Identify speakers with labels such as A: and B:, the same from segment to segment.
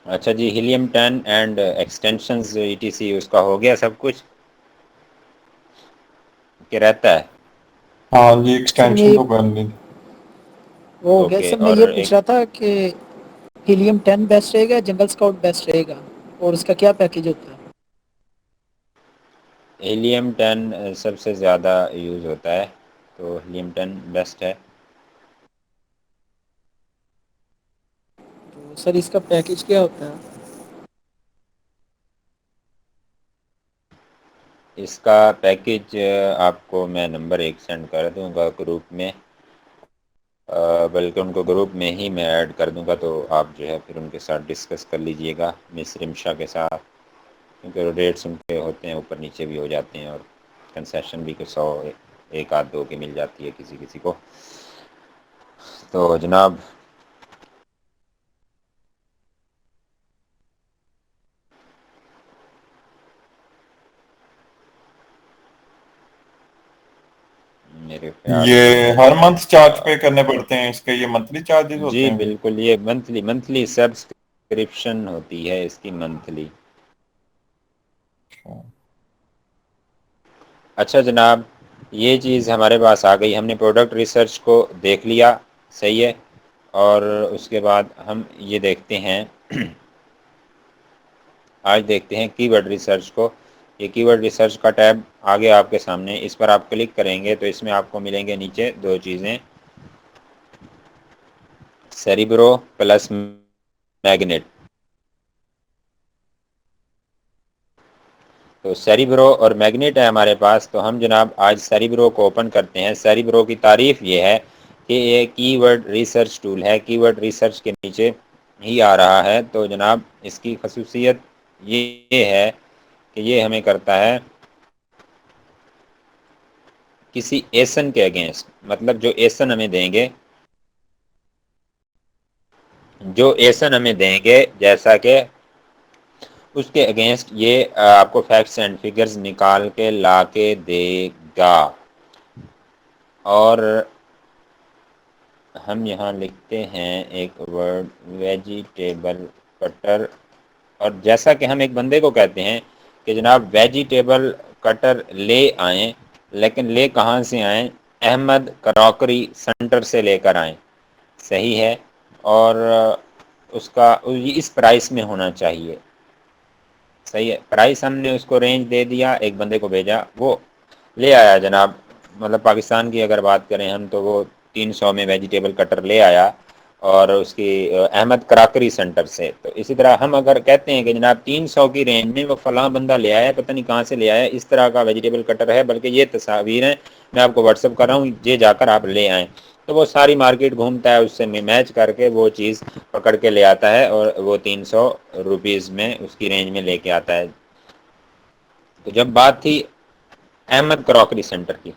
A: اچھا جی، helium 10 and extensions E T C اس کا ہو گیا سب کچھ کہ رہتا ہے؟
B: ہاں جی
C: سر
B: ایکسٹینشن
C: میں
B: تو کرنی تھی۔
C: وہ ہو گیا
A: اوکے،
C: سر، میں
A: اور
C: یہ پوچھ
A: ایک
C: رہا تھا کہ ہیلیم 10 بیسٹ رہے گا، جنگل اسکاؤٹ بیسٹ رہے گا، اور اس کا کیا پیکیج ہوتا ہے؟
A: ہیلیم 10 سب سے زیادہ یوز ہوتا ہے، تو ہیلیم 10 بیسٹ ہے۔
C: تو سر اس کا پیکیج کیا ہوتا ہے؟
A: اس کا پیکیج آپ کو میں نمبر ایک سینڈ کر دوں گا گروپ میں، بلکہ ان کو گروپ میں ہی میں ایڈ کر دوں گا، تو آپ جو ہے پھر ان کے ساتھ ڈسکس کر لیجئے گا، مس رمشا کے ساتھ، کیونکہ ریٹس ان کے ہوتے ہیں اوپر نیچے بھی ہو جاتے ہیں، اور کنسیشن بھی 100 ایک آدھ دو کی مل جاتی ہے کسی کسی کو۔ تو جناب میرے خیال
B: یہ
A: میں
B: ہر منتھ چارج پے کرنے پڑتے ہیں اس کے؟ یہ منتھلی چارجز
A: جی
B: ہوتے ہیں پھر؟
A: بالکل، یہ منتھلی سبسکرپشن ہوتی ہے اس کی، منتھلی۔
B: اچھا
A: اچھا جناب، یہ چیز ہمارے پاس آ گئی، ہم نے پروڈکٹ ریسرچ کو دیکھ لیا، صحیح ہے، اور اس کے بعد ہم یہ دیکھتے ہیں، آج دیکھتے ہیں کی ورڈ ریسرچ کو۔ یہ کی ورڈ ریسرچ کا ٹیب آگے آپ کے سامنے، اس پر آپ کلک کریں گے تو اس میں آپ کو ملیں گے نیچے دو چیزیں، سیریبرو پلس میگنیٹ۔ تو سیریبرو اور میگنیٹ ہے ہمارے پاس، تو ہم جناب آج سیریبرو کو اوپن کرتے ہیں۔ سیریبرو کی تعریف یہ ہے کہ یہ کی ورڈ ریسرچ ٹول ہے، کی ورڈ ریسرچ کے نیچے ہی آ رہا ہے۔ تو جناب اس کی خصوصیت یہ ہے کہ یہ ہمیں کرتا ہے کسی ایسن کے اگینسٹ، مطلب جو ایسن ہمیں دیں گے، جیسا کہ اس کے اگینسٹ یہ آپ کو فیکٹس اینڈ فگرز نکال کے لا کے دے گا۔ اور ہم یہاں لکھتے ہیں ایک ورڈ، ویجیٹیبل کٹر، اور جیسا کہ ہم ایک بندے کو کہتے ہیں کہ جناب ویجیٹیبل کٹر لے آئیں، لیکن لے کہاں سے آئیں؟ احمد کراکری سینٹر سے لے کر آئیں، صحیح ہے، اور اس کا اس پرائس میں ہونا چاہیے، صحیح ہے، پرائس ہم نے اس کو رینج دے دیا، ایک بندے کو بھیجا، وہ لے آیا جناب، مطلب پاکستان کی اگر بات کریں ہم تو وہ 300 میں ویجیٹیبل کٹر لے آیا، اور اس کی احمد کراکری سینٹر سے۔ تو اسی طرح ہم اگر کہتے ہیں کہ جناب 300 کی رینج میں وہ فلاں بندہ لے آیا، پتہ نہیں کہاں سے لے آیا، اس طرح کا ویجیٹیبل کٹر ہے، بلکہ یہ تصاویر ہیں، میں آپ کو واٹس ایپ کر رہا ہوں، یہ جا کر آپ لے آئیں۔ تو وہ ساری مارکیٹ گھومتا ہے، اس سے میچ کر کے وہ چیز پکڑ کے لے آتا ہے، اور وہ 300 روپیز میں اس کی رینج میں لے کے آتا ہے۔ تو جب بات تھی احمد کراکری سینٹر کی،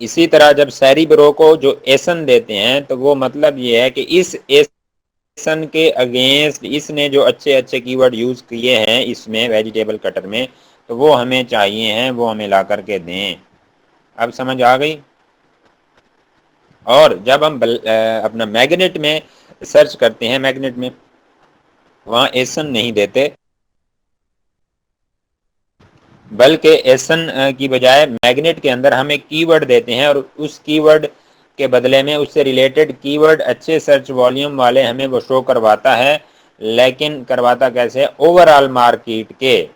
A: اسی طرح جب سیری برو کو جو ایسن دیتے ہیں تو وہ مطلب یہ ہے کہ اس ایسن کے اگینسٹ اس نے جو اچھے اچھے کی ورڈ یوز کیے ہیں اس میں ویجیٹیبل کٹر میں، تو وہ ہمیں چاہیے ہیں، وہ ہمیں لا کر کے دیں۔ اب سمجھ آ گئی؟ اور جب ہم اپنا میگنیٹ میں سرچ کرتے ہیں، میگنیٹ میں وہاں ایسن نہیں دیتے، بلکہ ایسن کی بجائے میگنیٹ کے اندر ہم ایک کی ورڈ دیتے ہیں، اور اس کی ورڈ کے بدلے میں اس سے ریلیٹڈ کی ورڈ اچھے سرچ والیوم والے ہمیں وہ شو کرواتا ہے، لیکن کرواتا کیسے؟ اوور آل مارکیٹ کے،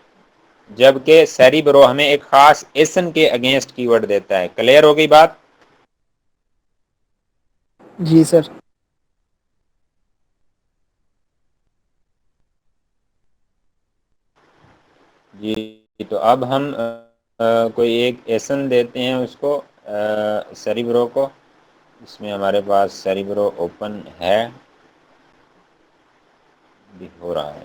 A: جبکہ سیری برو ہمیں ایک خاص ایسن کے اگینسٹ کی ورڈ دیتا ہے۔ کلیئر ہو گئی بات؟
C: جی سر۔
A: جی، تو اب ہم کوئی ایک ایسن دیتے ہیں اس کو، سیری برو کو، اس میں ہمارے پاس سیری برو اوپن ہے، بھی ہو رہا ہے۔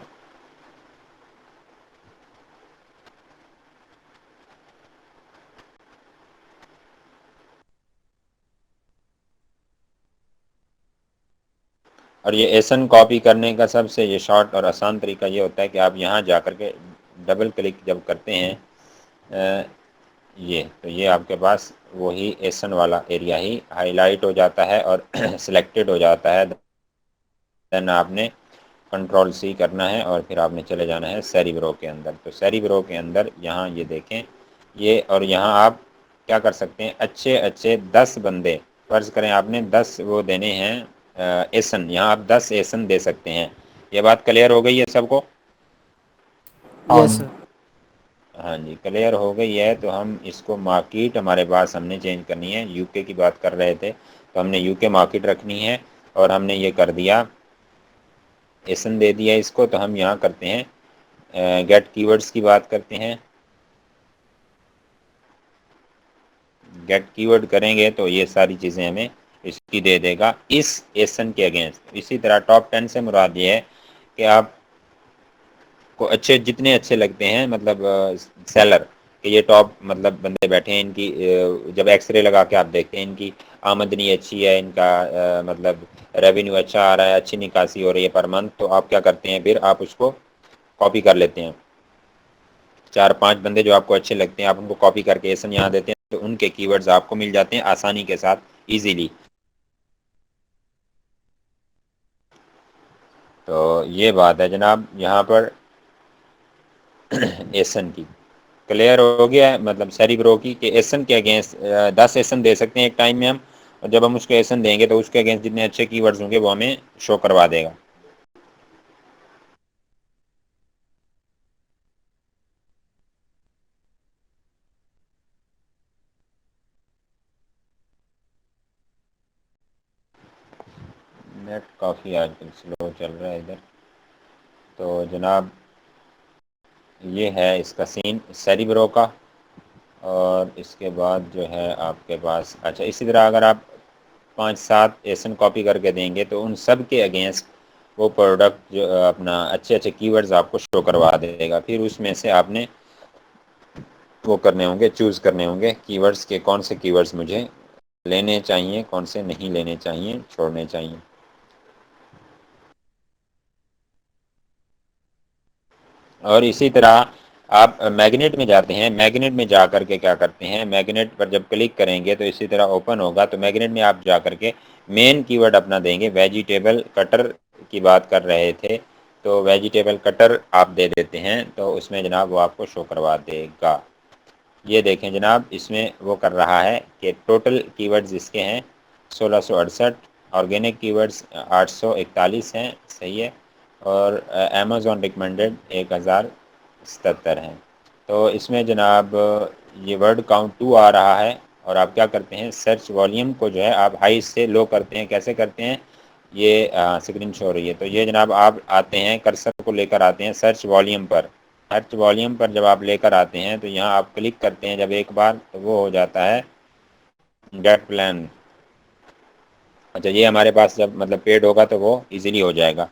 A: اور یہ ایسن کاپی کرنے کا سب سے یہ شارٹ اور آسان طریقہ یہ ہوتا ہے کہ آپ یہاں جا کر کے ڈبل کلک جب کرتے ہیں، تو یہ آپ کے پاس وہی ایسن والا ایریا ہی ہائی لائٹ ہو جاتا ہے اور سلیکٹڈ ہو جاتا ہے، دین آپ نے کنٹرول سی کرنا ہے اور پھر آپ نے چلے جانا ہے سیریبرو کے اندر. تو سیریبرو کے اندر یہاں یہ دیکھیں یہ، اور یہاں آپ کیا کر سکتے ہیں، اچھے 10 بندے فرض کریں آپ نے 10 وہ دینے ہیں ایسن، یہاں آپ 10 ایسن دے سکتے ہیں. یہ بات کلیئر ہو گئی ہے سب کو؟
B: ہاں
C: یس
B: جی.
C: سر.
A: ہاں جی کلیئر ہو گئی ہے. تو ہم اس کو مارکیٹ ہمارے پاس ہم نے چینج کرنی ہے. یو کے کی بات کر رہے تھے تو ہم نے یو کے مارکیٹ رکھنی ہے اور ہم نے یہ کر دیا ایسن دے دیا اس کو. تو ہم یہاں کرتے ہیں گیٹ کی ورڈز کی بات کرتے ہیں. گیٹ کی ورڈ کریں گے تو یہ ساری چیزیں ہمیں اس کی دے دے گا اس ایسن کے اگینسٹ. اسی طرح ٹاپ 10 سے مراد یہ ہے کہ آپ کو جتنے اچھے لگتے ہیں مطلب سیلر کہ یہ ٹاپ مطلب بندے بیٹھے ہیں، ان کی جب ایکس رے لگا کے آپ دیکھتے ہیں ان کی آمدنی اچھی ہے، ان کا مطلب ریونیو اچھا آ رہا ہے، اچھی نکاسی ہو رہی ہے پر منتھ، تو آپ کیا کرتے ہیں پھر آپ اس کو کاپی کر لیتے ہیں. 4-5 بندے جو آپ کو اچھے لگتے ہیں آپ ان کو کاپی کر کے ایسن یہاں دیتے ہیں تو ان کے کی ورڈز آپ کو مل جاتے ہیں آسانی کے ساتھ ایزیلی. تو یہ بات ہے جناب یہاں پر ایسن کی کلیئر ہو گیا ہے، مطلب سیریبرو کی کہ ایسن کے اگینسٹ 10 ایسن دے سکتے ہیں ایک ٹائم میں ہم، اور جب ہم اس کو ایسن دیں گے تو اس کے اگینسٹ جتنے اچھے کی ورڈز ہوں گے وہ ہمیں شو کروا دے گا. نیٹ کافی آج کل سلو چل رہا ہے ادھر. تو جناب یہ ہے اس کا سین سیریبرو کا. اور اس کے بعد جو ہے آپ کے پاس اچھا اسی طرح اگر آپ 5-7 ایسن کاپی کر کے دیں گے تو ان سب کے اگینسٹ وہ پروڈکٹ جو اپنا اچھے کی ورڈز آپ کو شو کروا دے گا. پھر اس میں سے آپ نے وہ کرنے ہوں گے، چوز کرنے ہوں گے کی ورڈز کے کون سے کی ورڈز مجھے لینے چاہیے، کون سے نہیں لینے چاہیے، چھوڑنے چاہیے. اور اسی طرح آپ میگنیٹ میں جاتے ہیں، میگنیٹ میں جا کر کے کیا کرتے ہیں، میگنیٹ پر جب کلک کریں گے تو اسی طرح اوپن ہوگا. تو میگنیٹ میں آپ جا کر کے مین کی ورڈ اپنا دیں گے. ویجیٹیبل کٹر کی بات کر رہے تھے تو ویجیٹیبل کٹر آپ دے دیتے ہیں تو اس میں جناب وہ آپ کو شو کروا دے گا. یہ دیکھیں جناب اس میں وہ کر رہا ہے کہ ٹوٹل کی ورڈز اس کے ہیں 1668، آرگینک کی ورڈز 841 ہیں، صحیح ہے. اور امیزون ریکمنڈیڈ 1077 ہیں. تو اس میں جناب یہ ورڈ کاؤنٹ 2 آ رہا ہے. اور آپ کیا کرتے ہیں سرچ والیوم کو جو ہے آپ ہائی سے لو کرتے ہیں. کیسے کرتے ہیں، یہ اسکرین شو ہو رہی ہے تو یہ جناب آپ آتے ہیں کرسر کو لے کر آتے ہیں سرچ والیوم پر. سرچ والیوم پر جب آپ لے کر آتے ہیں تو یہاں آپ کلک کرتے ہیں جب ایک بار تو وہ ہو جاتا ہے گیٹ پلان. اچھا یہ ہمارے پاس جب مطلب پیڈ ہوگا تو وہ ایزیلی ہو جائے گا.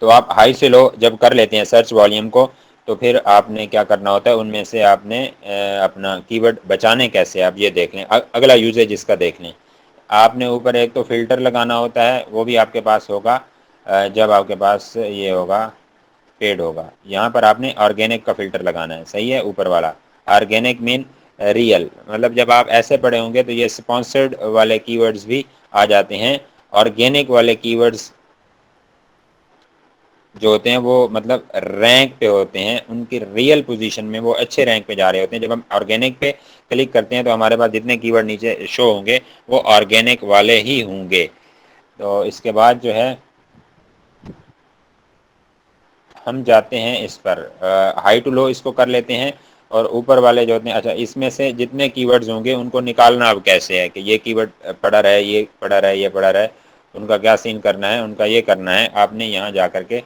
A: تو آپ ہائی سے لو جب کر لیتے ہیں سرچ والیوم کو تو پھر آپ نے کیا کرنا ہوتا ہے ان میں سے آپ نے اپنا کی ورڈ بچانے کیسے آپ یہ دیکھ لیں. اگلا یوزیج اس کا دیکھ لیں. آپ نے اوپر ایک تو فلٹر لگانا ہوتا ہے، وہ بھی آپ کے پاس ہوگا جب آپ کے پاس یہ ہوگا پیڈ ہوگا. یہاں پر آپ نے آرگینک کا فلٹر لگانا ہے، صحیح ہے. اوپر والا آرگینک مین ریئل، مطلب جب آپ ایسے پڑھے ہوں گے تو یہ اسپانسرڈ والے کی ورڈز بھی آ جاتے ہیں. آرگینک والے کی ورڈز جو ہوتے ہیں وہ مطلب رینک پہ ہوتے ہیں، ان کی ریئل پوزیشن میں وہ اچھے رینک پہ جا رہے ہوتے ہیں. جب ہم آرگینک پہ کلک کرتے ہیں تو ہمارے پاس جتنے کی ورڈ نیچے شو ہوں گے وہ آرگینک والے ہی ہوں گے. تو اس کے بعد جو ہے ہم جاتے ہیں اس پر ہائی ٹو لو اس کو کر لیتے ہیں. اور اوپر والے جو ہوتے ہیں اچھا اس میں سے جتنے کی ورڈز ہوں گے ان کو نکالنا اب کیسے ہے کہ یہ کی ورڈ پڑا رہے، یہ پڑا رہے، یہ پڑا رہے، ان کا کیا سین کرنا ہے. ان کا یہ کرنا ہے آپ نے یہاں جا کر کے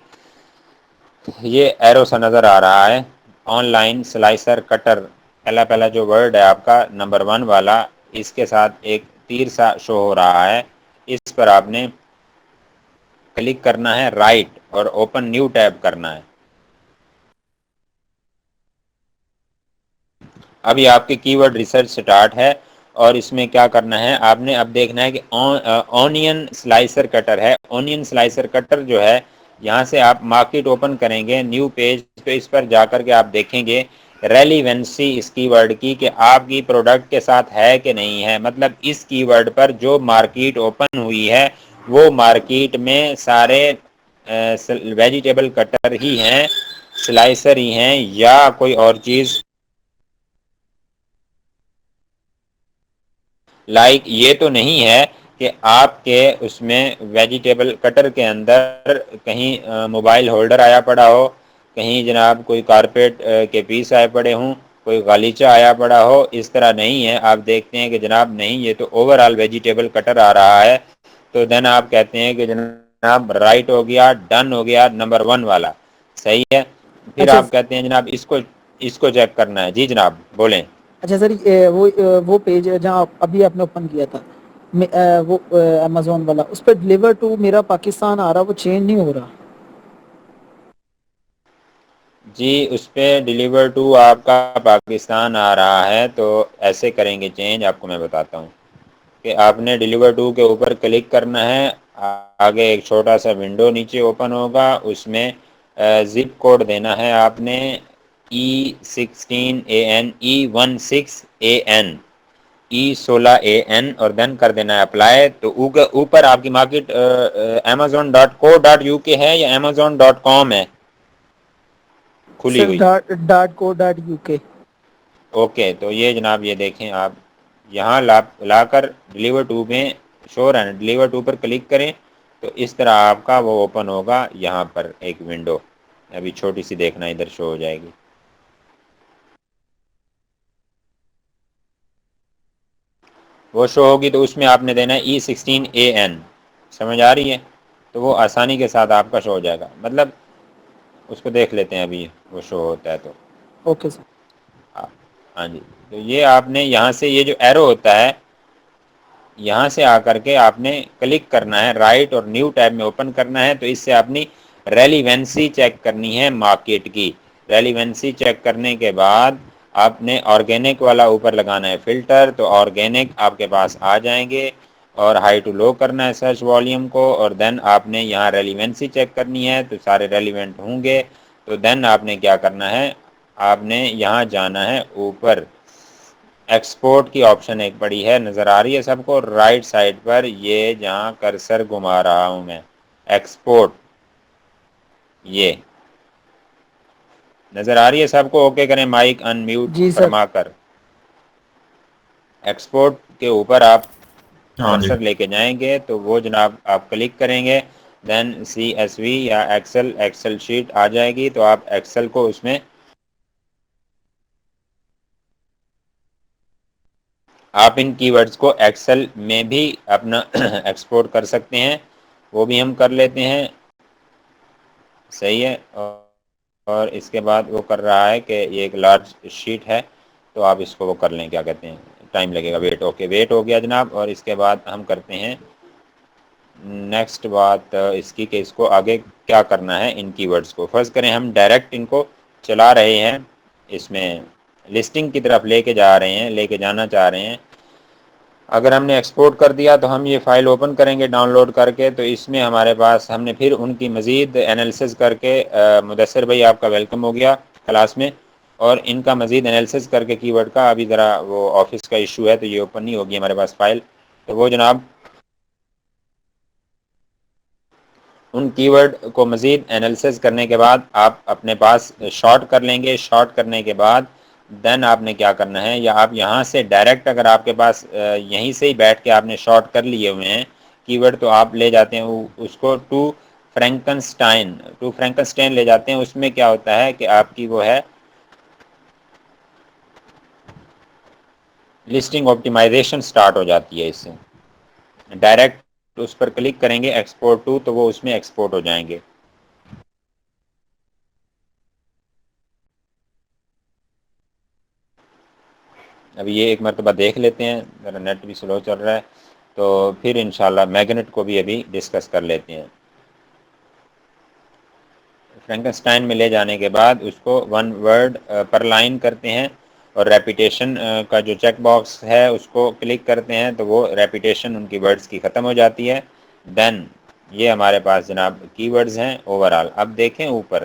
A: یہ ایرو سا نظر آ رہا ہے آن لائن سلائسر کٹر، پہلا جو ورڈ ہے آپ کا نمبر 1 والا، اس کے ساتھ ایک تیر سا شو ہو رہا ہے. اس پر آپ نے کلک کرنا ہے رائٹ اور اوپن نیو ٹیب کرنا ہے. ابھی آپ کے کی ورڈ ریسرچ سٹارٹ ہے اور اس میں کیا کرنا ہے آپ نے اب دیکھنا ہے کہ اونین سلائسر کٹر ہے. اونین سلائسر کٹر جو ہے یہاں سے آپ مارکیٹ اوپن کریں گے نیو پیج پہ، اس پر جا کر کے آپ دیکھیں گے ریلیونسی اس کی ورڈ کی کہ آپ کی پروڈکٹ کے ساتھ ہے کہ نہیں ہے، مطلب اس کی ورڈ پر جو مارکیٹ اوپن ہوئی ہے وہ مارکیٹ میں سارے ویجیٹیبل کٹر ہی ہیں، سلائسر ہی ہیں، یا کوئی اور چیز لائک یہ تو نہیں ہے کہ آپ کے اس میں ویجیٹیبل کٹر کے اندر کہیں موبائل ہولڈر آیا پڑا ہو، کہیں جناب کوئی کارپیٹ کے پیس آئے پڑے ہوں، کوئی غالیچہ آیا پڑا ہو، اس طرح نہیں ہے۔ آپ دیکھتے ہیں کہ جناب نہیں، یہ تو اوور آل ویجیٹیبل کٹر آ رہا ہے، تو دین آپ کہتے ہیں کہ جناب رائٹ ہو گیا، ڈن ہو گیا، نمبر 1 والا صحیح ہے۔ پھر
C: اچھا
A: آپ کہتے ہیں جناب اس کو چیک کرنا ہے۔ جی جناب بولیں۔
C: اچھا سر، وہ پیج جہاں ابھی آپ نے اوپن کیا تھا وہ امیزون والا، اس پہ ڈلیور ٹو میرا پاکستان آ رہا، وہ چینج نہیں ہو رہا۔
A: جی اس پہ ڈیلیور ٹو آپ کا پاکستان آ رہا ہے، تو ایسے کریں گے چینج، آپ کو میں بتاتا ہوں کہ آپ نے ڈیلیور ٹو کے اوپر کلک کرنا ہے، آگے ایک چھوٹا سا ونڈو نیچے اوپن ہوگا، اس میں زپ کوڈ دینا ہے آپ نے E16AN E16AN E16AN اور دین کر دینا ہے اپلائی۔ تو اوپر آپ کی مارکیٹ amazon.co.uk ہے یا amazon.com ہے کھلی
C: سر
A: ہوئی؟
C: .co.uk۔
A: اوکے، تو یہ جناب یہ دیکھیں، آپ یہاں لا کر ڈیلیور ٹو میں شو رہا ہے، ڈیلیور ٹو پر کلک کریں تو اس طرح آپ کا وہ اوپن ہوگا، یہاں پر ایک ونڈو ابھی چھوٹی سی دیکھنا ادھر شو ہو جائے گی۔ وہ شو ہوگی تو اس میں آپ نے دینا ہے E16AN، سمجھ آ رہی ہے؟ تو وہ آسانی کے ساتھ آپ کا شو ہو جائے گا، مطلب اس کو دیکھ لیتے ہیں ابھی وہ شو ہوتا ہے تو۔
C: Okay sir.
A: ہاں جی، تو یہ آپ نے یہاں سے یہ جو ایرو ہوتا ہے یہاں سے آ کر کے آپ نے کلک کرنا ہے، رائٹ اور نیو ٹیب میں اوپن کرنا ہے، تو اس سے اپنی ریلیونسی چیک کرنی ہے مارکیٹ کی۔ ریلیونسی چیک کرنے کے بعد آپ نے آرگینک والا اوپر لگانا ہے فلٹر، تو آرگینک آپ کے پاس آ جائیں گے، اور ہائی ٹو لو کرنا ہے سرچ والیوم کو، اور دین آپ نے یہاں ریلیونسی چیک کرنی ہے، تو سارے ریلیونٹ ہوں گے۔ تو دین آپ نے کیا کرنا ہے، آپ نے یہاں جانا ہے اوپر، ایکسپورٹ کی آپشن ایک پڑی ہے، نظر آ رہی ہے سب کو رائٹ سائڈ پر، یہ جہاں کرسر گھما رہا ہوں میں، ایکسپورٹ، یہ نظر آ رہی ہے سب کو؟ اوکے کریں، مائک ان میوٹ
C: جی سر۔
A: فرما کر۔ ایکسپورٹ کے اوپر آپ
B: ہاں جی۔
A: کرسر لے کے جائیں گے تو وہ جناب آپ کلک کریں گے، دین CSV یا ایکسل شیٹ آ جائے گی، تو آپ ایکسل کو اس میں آپ ان کی ورڈز کو ایکسل میں بھی اپنا ایکسپورٹ کر سکتے ہیں، وہ بھی ہم کر لیتے ہیں، صحیح ہے۔ اور اس کے بعد وہ کر رہا ہے کہ یہ ایک لارج شیٹ ہے، تو آپ اس کو وہ کر لیں، کیا کہتے ہیں، ٹائم لگے گا، ویٹ۔ اوکے ویٹ ہو گیا جناب، اور اس کے بعد ہم کرتے ہیں نیکسٹ بات اس کی کہ اس کو آگے کیا کرنا ہے ان کی ورڈز کو۔ فرض کریں ہم ڈائریکٹ ان کو چلا رہے ہیں، اس میں لسٹنگ کی طرف لے کے جا رہے ہیں، لے کے جانا چاہ رہے ہیں۔ اگر ہم نے ایکسپورٹ کر دیا تو ہم یہ فائل اوپن کریں گے ڈاؤن لوڈ کر کے، تو اس میں ہمارے پاس ہم نے پھر ان کی مزید انالیسز کر کے مدثر بھائی آپ کا ویلکم ہو گیا کلاس میں، اور ان کا مزید انالیسز کر کے کی ورڈ کا، ابھی ذرا وہ آفس کا ایشو ہے تو یہ اوپن نہیں ہوگی ہمارے پاس فائل، تو وہ جناب ان کی ورڈ کو مزید انالیسز کرنے کے بعد آپ اپنے پاس شارٹ کر لیں گے۔ شارٹ کرنے کے بعد دین آپ نے کیا کرنا ہے، یا آپ یہاں سے ڈائریکٹ اگر آپ کے پاس یہیں سے ہی بیٹھ کے آپ نے شارٹ کر لیے ہوئے ہیں کی ورڈ، تو آپ لے جاتے ہیں اس کو ٹو فرینکنسٹائن لے جاتے ہیں۔ اس میں کیا ہوتا ہے کہ آپ کی وہ ہے لسٹنگ آپٹیمائزیشن سٹارٹ ہو جاتی ہے، اس سے ڈائریکٹ اس پر کلک کریں گے ایکسپورٹ ٹو، تو وہ اس میں ایکسپورٹ ہو جائیں گے۔ ابھی یہ ایک مرتبہ دیکھ لیتے ہیں، ذرا نیٹ بھی سلو چل رہا ہے، تو پھر انشاءاللہ میگنٹ کو بھی ابھی ڈسکس کر لیتے ہیں۔ فرینکنسٹائن میں لے جانے کے بعد اس کو ون ورڈ پر لائن کرتے ہیں، اور ریپیٹیشن کا جو چیک باکس ہے اس کو کلک کرتے ہیں، تو وہ ریپیٹیشن ان کی ورڈز کی ختم ہو جاتی ہے۔ دین یہ ہمارے پاس جناب کی ورڈز ہیں اوورال۔ اب دیکھیں اوپر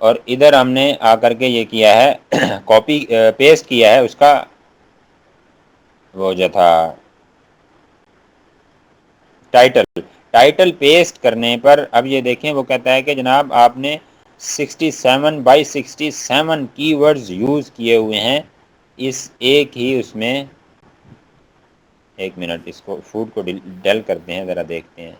A: اور ادھر ہم نے آ کر کے یہ کیا ہے کاپی پیسٹ کیا ہے اس کا وہ جو تھا ٹائٹل پیسٹ کرنے پر اب یہ دیکھیں وہ کہتا ہے کہ جناب آپ نے 67/67 کی ورڈز یوز کیے ہوئے ہیں اس ایک ہی اس میں. ایک منٹ اس کو فوڈ کو ڈیل کرتے ہیں ذرا دیکھتے ہیں.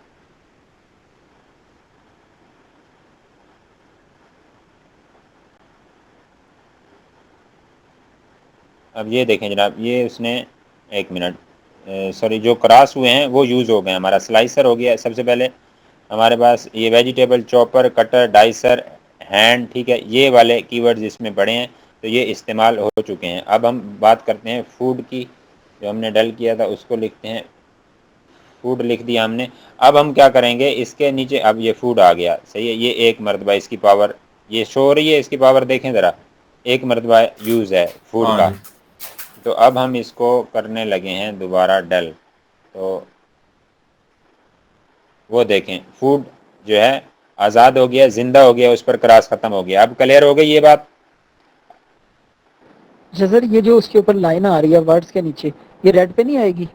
A: اب یہ دیکھیں جناب یہ اس نے ایک منٹ سوری جو کراس ہوئے ہیں وہ یوز ہو گئے. ہمارا سلائسر ہو گیا سب سے پہلے ہمارے پاس یہ ویجیٹیبل چاپر کٹر ڈائسر ہینڈ ٹھیک ہے یہ والے کی ورڈز اس میں پڑے ہیں تو یہ استعمال ہو چکے ہیں. اب ہم بات کرتے ہیں فوڈ کی جو ہم نے ڈل کیا تھا اس کو لکھتے ہیں فوڈ لکھ دیا ہم نے. اب ہم کیا کریں گے اس کے نیچے اب یہ فوڈ آ گیا صحیح ہے یہ ایک مرتبہ اس کی پاور یہ شو ہو رہی ہے اس کی پاور دیکھیں ذرا ایک مرتبہ یوز ہے فوڈ
B: ہاں
A: کا.
B: جی
A: تو اب ہم اس کو کرنے لگے ہیں دوبارہ ڈل تو وہ دیکھیں فوڈ جو ہے آزاد ہو گیا زندہ ہو گیا اس پر کراس ختم ہو گیا. اب کلیئر ہو گئی یہ بات.
C: سر یہ جو اس کے اوپر لائن آ رہی ہے ورڈز کے نیچے یہ ریڈ پہ نہیں آئے گی؟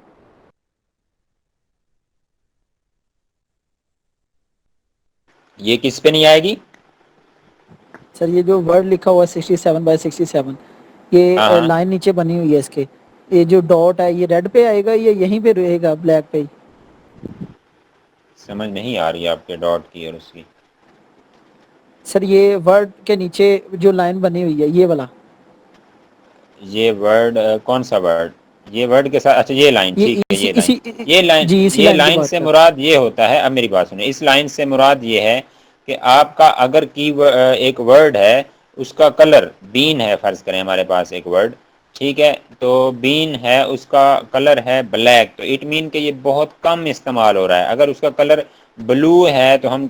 A: یہ کس پہ نہیں آئے گی؟
C: سر یہ جو ورڈ لکھا ہوا ہے 67/67
A: ہاں
C: یہ
A: ہاں
C: لائن نیچے بنی ہوئی ہے اس کے یہ جو ڈاٹ ہے یہ ریڈ پہ آئے گا یا یہیں پہ رہے گا بلیک پہ ہی؟
A: سمجھ نہیں آ رہی آپ کے ڈاٹ کی اور اس کی.
C: سر یہ ورڈ کے نیچے جو لائن بنی ہوئی ہے یہ والا
A: یہ ورڈ کون سا ورڈ یہ ورڈ کے ساتھ اچھا یہ لائن ٹھیک ہے
C: اسی
A: یہ لائن
C: اسی
A: یہ لائن
C: جی اسی
A: یہ
C: کی
A: لائن
C: بات
A: سے
C: کر رہا
A: مراد یہ ہوتا ہے. اب میری بات سنیں اس لائن سے مراد یہ ہے کہ آپ کا اگر ایک ورڈ ہے اس کا کلر بین ہے فرض کریں ہمارے پاس ایک ورڈ ٹھیک ہے تو بین ہے اس کا کلر ہے بلیک تو اٹ مین کہ یہ بہت کم استعمال ہو رہا ہے. اگر اس کا کلر بلو ہے تو ہم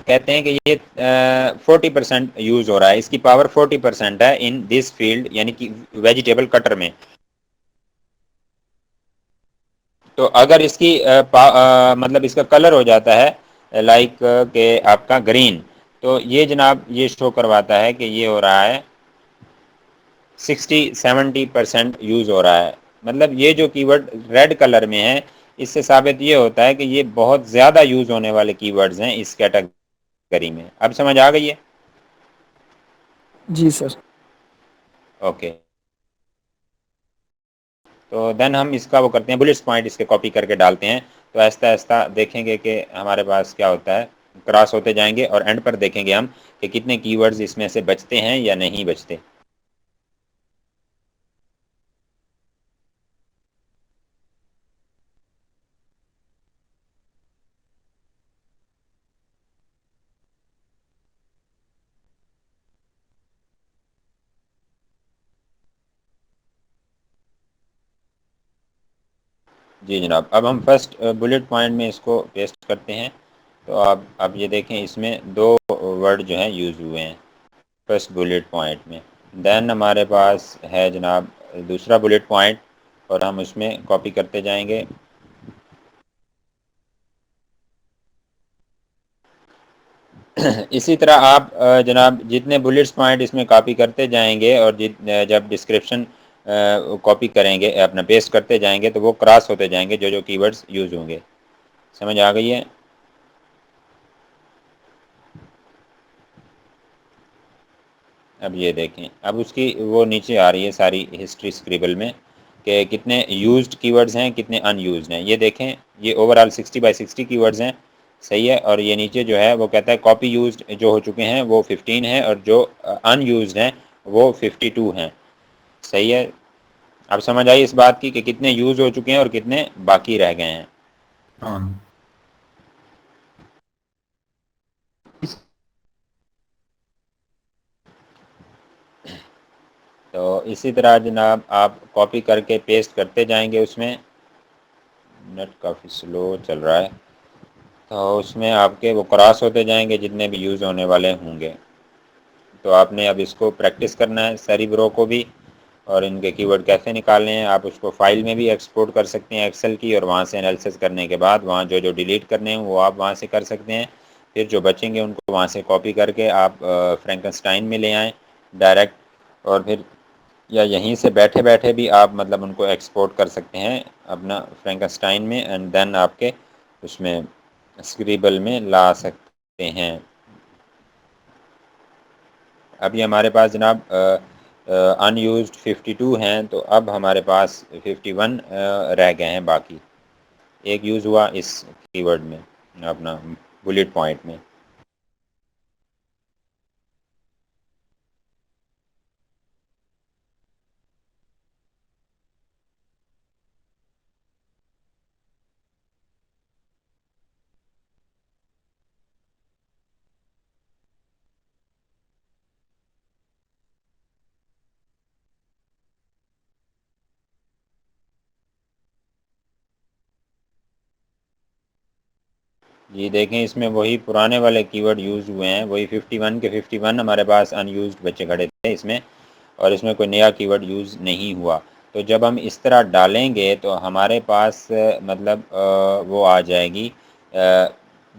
A: کہتے ہیں کہ یہ 40% یوز ہو رہا ہے اس کی پاور 40% ہے ان دس فیلڈ یعنی کہ ویجیٹیبل کٹر میں. تو اگر اس کی مطلب اس کا کلر ہو جاتا ہے لائک کہ آپ کا گرین تو یہ جناب یہ شو کرواتا ہے کہ یہ ہو رہا ہے 60-70% یوز ہو رہا ہے. مطلب یہ جو کی ورڈ ریڈ کلر میں ہے اس سے ثابت یہ ہوتا ہے کہ یہ بہت زیادہ یوز ہونے والے کی ورڈز ہیں اس کیٹیگری میں. اب سمجھ آ گئی ہے؟
C: جی سر.
A: اوکے تو دین ہم اس کا وہ کرتے ہیں بلٹس پوائنٹ اس کے کاپی کر کے ڈالتے ہیں تو آہستہ آہستہ دیکھیں گے کہ ہمارے پاس کیا ہوتا ہے کراس ہوتے جائیں گے اور اینڈ پر دیکھیں گے ہم کہ کتنے کی ورڈز اس میں سے بچتے ہیں یا نہیں بچتے. جی جناب اب ہم فرسٹ بلٹ پوائنٹ میں اس کو پیسٹ کرتے ہیں تو آپ اب یہ دیکھیں اس میں دو ورڈ جو ہیں یوز ہوئے ہیں فرسٹ بلیٹ پوائنٹ میں. دین ہمارے پاس ہے جناب دوسرا بلیٹ پوائنٹ اور ہم اس میں کاپی کرتے جائیں گے. اسی طرح آپ جناب جتنے بلٹس پوائنٹ اس میں کاپی کرتے جائیں گے اور جب ڈسکرپشن کاپی کریں گے اپنا پیسٹ کرتے جائیں گے تو وہ کراس ہوتے جائیں گے جو کی ورڈز یوز ہوں گے. سمجھ آ گئی ہے؟ اب یہ دیکھیں اب اس کی وہ نیچے آ رہی ہے ساری ہسٹری اسکریبل میں کہ کتنے یوزڈ کی ورڈز ہیں کتنے ان یوزڈ ہیں. یہ دیکھیں یہ اوور آل 60/60 کی ورڈز ہیں صحیح ہے. اور یہ نیچے جو ہے وہ کہتا ہے کاپی یوزڈ جو ہو چکے ہیں وہ 15 ہیں اور جو ان یوزڈ ہیں وہ 52 ہیں صحیح ہے. اب سمجھ آئی اس بات کی کہ کتنے یوز ہو چکے ہیں اور کتنے باقی رہ گئے ہیں.
B: ہاں
A: تو اسی طرح جناب آپ کاپی کر کے پیسٹ کرتے جائیں گے اس میں نیٹ کافی سلو چل رہا ہے تو اس میں آپ کے وہ کراس ہوتے جائیں گے جتنے بھی یوز ہونے والے ہوں گے. تو آپ نے اب اس کو پریکٹس کرنا ہے ساری برو کو بھی اور ان کے کی ورڈ کیسے نکالنے ہیں. آپ اس کو فائل میں بھی ایکسپورٹ کر سکتے ہیں ایکسل کی اور وہاں سے انالیسس کرنے کے بعد وہاں جو ڈیلیٹ کرنے ہیں وہ آپ وہاں سے کر سکتے ہیں پھر جو بچیں گے ان کو وہاں سے کاپی کر کے آپ فرینکنسٹائن میں لے آئیں ڈائریکٹ، اور پھر یا یہیں سے بیٹھے بیٹھے بھی آپ مطلب ان کو ایکسپورٹ کر سکتے ہیں اپنا فرینکنسٹائن میں، اینڈ دین آپ کے اس میں اسکریبل میں لا سکتے ہیں۔ ابھی ہمارے پاس جناب ان یوزڈ 52 ہیں، تو اب ہمارے پاس 51 رہ گئے ہیں باقی، ایک یوز ہوا اس کی ورڈ میں اپنا بلٹ پوائنٹ میں۔ جی دیکھیں اس میں وہی پرانے والے کی ورڈ یوز ہوئے ہیں، وہی 51 کے 51 ہمارے پاس ان یوزڈ بچے کھڑے تھے اس میں، اور اس میں کوئی نیا کی ورڈ یوز نہیں ہوا۔ تو جب ہم اس طرح ڈالیں گے تو ہمارے پاس مطلب وہ آ جائے گی،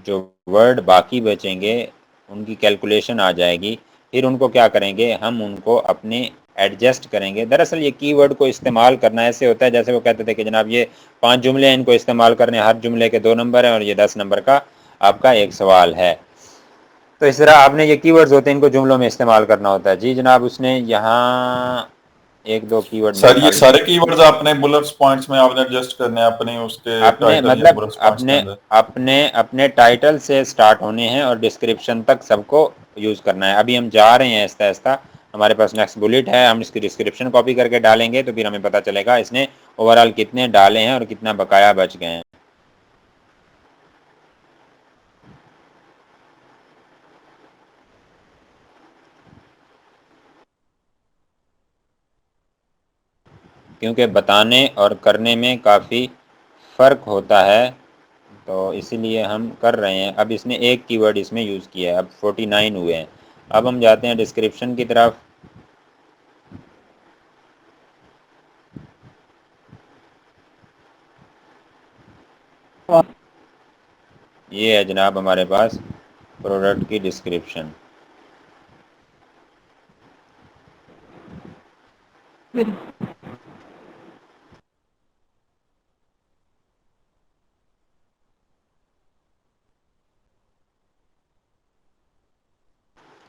A: جو ورڈ باقی بچیں گے ان کی کیلکولیشن آ جائے گی۔ پھر ان کو کیا کریں گے، ہم ان کو اپنے ایڈجسٹ کریں گے۔ دراصل یہ کی ورڈ کو استعمال کرنا ایسے ہوتا ہے جیسے وہ کہتے تھے کہ جناب یہ 5 جملے ہیں، ان کو استعمال کرنے، ہر جملے کے 2 نمبر ہیں اور یہ 10 نمبر کا آپ کا ایک سوال ہے۔ تو اس طرح آپ نے یہ کی ورڈز ہوتے ہیں ان کو جملوں میں استعمال کرنا ہوتا ہے۔ جی جناب اس نے یہاں ایک دو کی ورڈ میرے
B: سر یہ
A: خیال
B: سارے کی ورڈز آپ نے بلٹس پوائنٹس میں آپ نے ایڈجسٹ کرنے ہیں اپنے اس کے
A: اپنے
B: ٹائٹل یا
A: مطلب
B: بلٹس پوائنٹس کے
A: اپنے
B: اندر؟
A: اپنے ٹائٹل سے سٹارٹ ہونے ہیں اور ڈسکرپشن تک سب کو یوز کرنا ہے۔ ابھی ہم جا رہے ہیں آہستہ آہستہ، ہمارے پاس نیکسٹ بلٹ ہے، ہم اس کی ڈسکرپشن کاپی کر کے ڈالیں گے تو پھر ہمیں پتہ چلے گا اس نے اوور آل کتنے ڈالے ہیں اور کتنا بقایا بچ گئے ہیں۔ کیونکہ بتانے اور کرنے میں کافی فرق ہوتا ہے، تو اسی لیے ہم کر رہے ہیں۔ اب اس نے ایک کی ورڈ اس میں یوز کیا ہے، اب 49 ہوئے ہیں۔ اب ہم جاتے ہیں ڈسکرپشن کی طرف۔ یہ ہے جناب ہمارے پاس پروڈکٹ کی ڈسکرپشن۔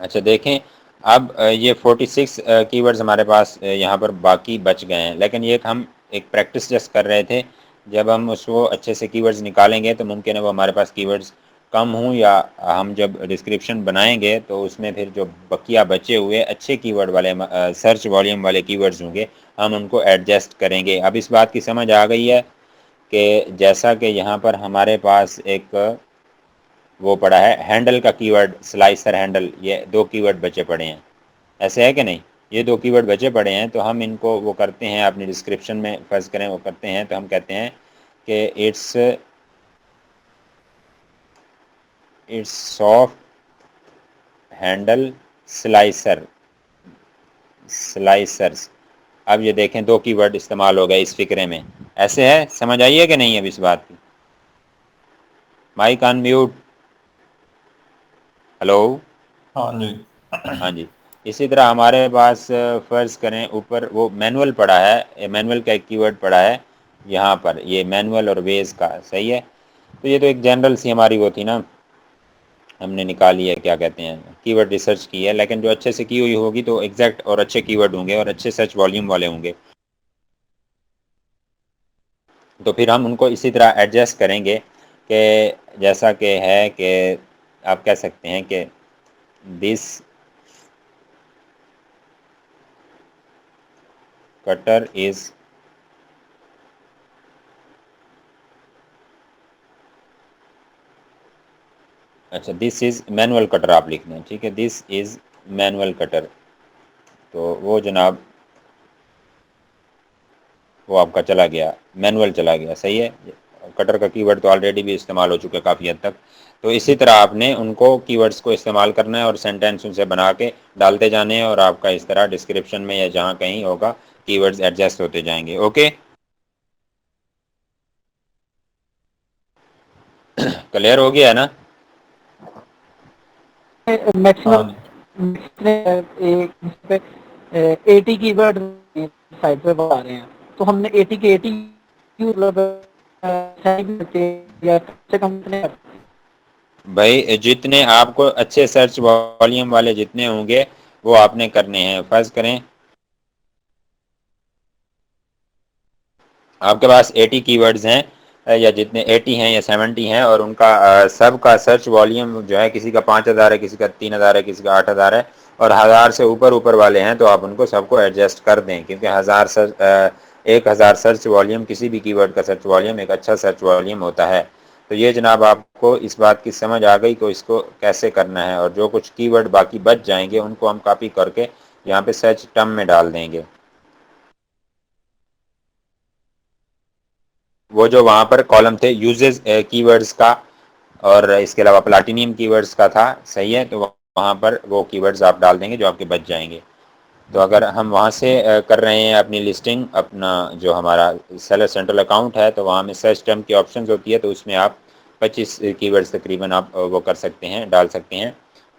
A: اچھا دیکھیں اب یہ 46 کی ورڈز ہمارے پاس یہاں پر باقی بچ گئے ہیں، لیکن یہ ہم ایک پریکٹس جسٹ کر رہے تھے۔ جب ہم اس کو اچھے سے کی ورڈز نکالیں گے تو ممکن ہے وہ ہمارے پاس کی ورڈز کم ہوں، یا ہم جب ڈسکرپشن بنائیں گے تو اس میں پھر جو بقیہ بچے ہوئے اچھے کی ورڈ والے سرچ والیوم والے کی ورڈز ہوں گے، ہم ان کو ایڈجسٹ کریں گے۔ اب اس بات کی سمجھ آ گئی ہے کہ جیسا کہ یہاں پر ہمارے پاس ایک وہ پڑا ہے ہینڈل کا کی ورڈ، سلائسر ہینڈل، یہ 2 کی ورڈ بچے پڑے ہیں، ایسے ہے کہ نہیں؟ یہ 2 کی ورڈ بچے پڑے ہیں تو ہم ان کو وہ کرتے ہیں اپنی ڈسکرپشن میں فرض کریں وہ کرتے ہیں، تو ہم کہتے ہیں کہ اٹس سافٹ ہینڈل سلائسرز۔ اب یہ دیکھیں 2 کی ورڈ استعمال ہو گئے اس فقرے میں، ایسے ہے؟ سمجھ آئیے کہ نہیں اب اس بات کی؟ Mic on mute, hello?
B: ہاں جی۔
A: ہاں جی، اسی طرح ہمارے پاس فرض کریں اوپر وہ مینول پڑا ہے، مینول کا ایک کی ورڈ پڑا ہے یہاں پر، یہ مینول اور ویز کا، صحیح ہے؟ تو یہ تو ایک جنرل سی ہماری وہ تھی نا، ہم نے نکالی ہے کیا کہتے ہیں کی ورڈ ریسرچ کی ہے، لیکن جو اچھے سے کی ہوئی ہوگی تو ایگزیکٹ اور اچھے کی ورڈ ہوں گے اور اچھے سرچ والیوم والے ہوں گے، تو پھر ہم ان کو اسی طرح ایڈجسٹ کریں گے کہ جیسا کہ ہے کہ آپ کہہ سکتے ہیں کہ دس کٹر از اچھا دس از مینول کٹر آپ لکھ دیں، ٹھیک ہے، دس از مینول کٹر، تو وہ جناب وہ آپ کا چلا گیا، مینول چلا گیا، صحیح ہے۔ کٹر کا کی ورڈ تو آلریڈی بھی استعمال ہو چکا ہے کافی حد تک، تو اسی طرح آپ نے ان کو کی ورڈز کو استعمال کرنا ہے اور سینٹینس ان سے بنا کے ڈالتے جانے ہیں، اور آپ کا اس طرح ڈسکرپشن میں یا جہاں کہیں ہوگا کی ورڈز ایڈجسٹ ہوتے جائیں گے۔ اوکے، کلیئر ہو گیا ہے نا؟
C: میکسیمم
B: ہاں جی
C: 80 کی ورڈ سائٹ پہ بتا رہے ہیں، تو ہم نے 80 کے 80 مطلب یا کم سے کم
A: بھائی جتنے آپ کو اچھے سرچ والیوم والے جتنے ہوں گے وہ آپ نے کرنے ہیں. فرض کریں آپ کے پاس 80 کی ورڈز ہیں یا جتنے 80 ہیں یا 70 ہیں، اور ان کا سب کا سرچ والیوم جو ہے کسی کا 5000 ہے، کسی کا 3000 ہے، کسی کا 8000 ہے، اور 1000 سے اوپر والے ہیں، تو آپ ان کو سب کو ایڈجسٹ کر دیں، کیونکہ 1000 سرچ والیوم کسی بھی کی ورڈ کا سرچ والیوم ایک اچھا سرچ والیوم ہوتا ہے. تو یہ جناب آپ کو اس بات کی سمجھ آ گئی کہ اس کو کیسے کرنا ہے، اور جو کچھ کی ورڈ باقی بچ جائیں گے ان کو ہم کاپی کر کے یہاں پہ سرچ ٹرم میں ڈال دیں گے. وہ جو وہاں پر کالم تھے یوزز کی ورڈز کا اور اس کے علاوہ پلاٹینیم کی ورڈز کا تھا، صحیح ہے، تو وہاں پر وہ کی ورڈز آپ ڈال دیں گے جو آپ کے بچ جائیں گے. تو اگر ہم وہاں سے کر رہے ہیں اپنی لسٹنگ، اپنا جو ہمارا سیلر سینٹرل اکاؤنٹ ہے، تو وہاں میں سرچ ٹرم کی آپشنز ہوتی ہے، تو اس میں آپ 25 کی ورڈز تقریباً آپ وہ کر سکتے ہیں، ڈال سکتے ہیں،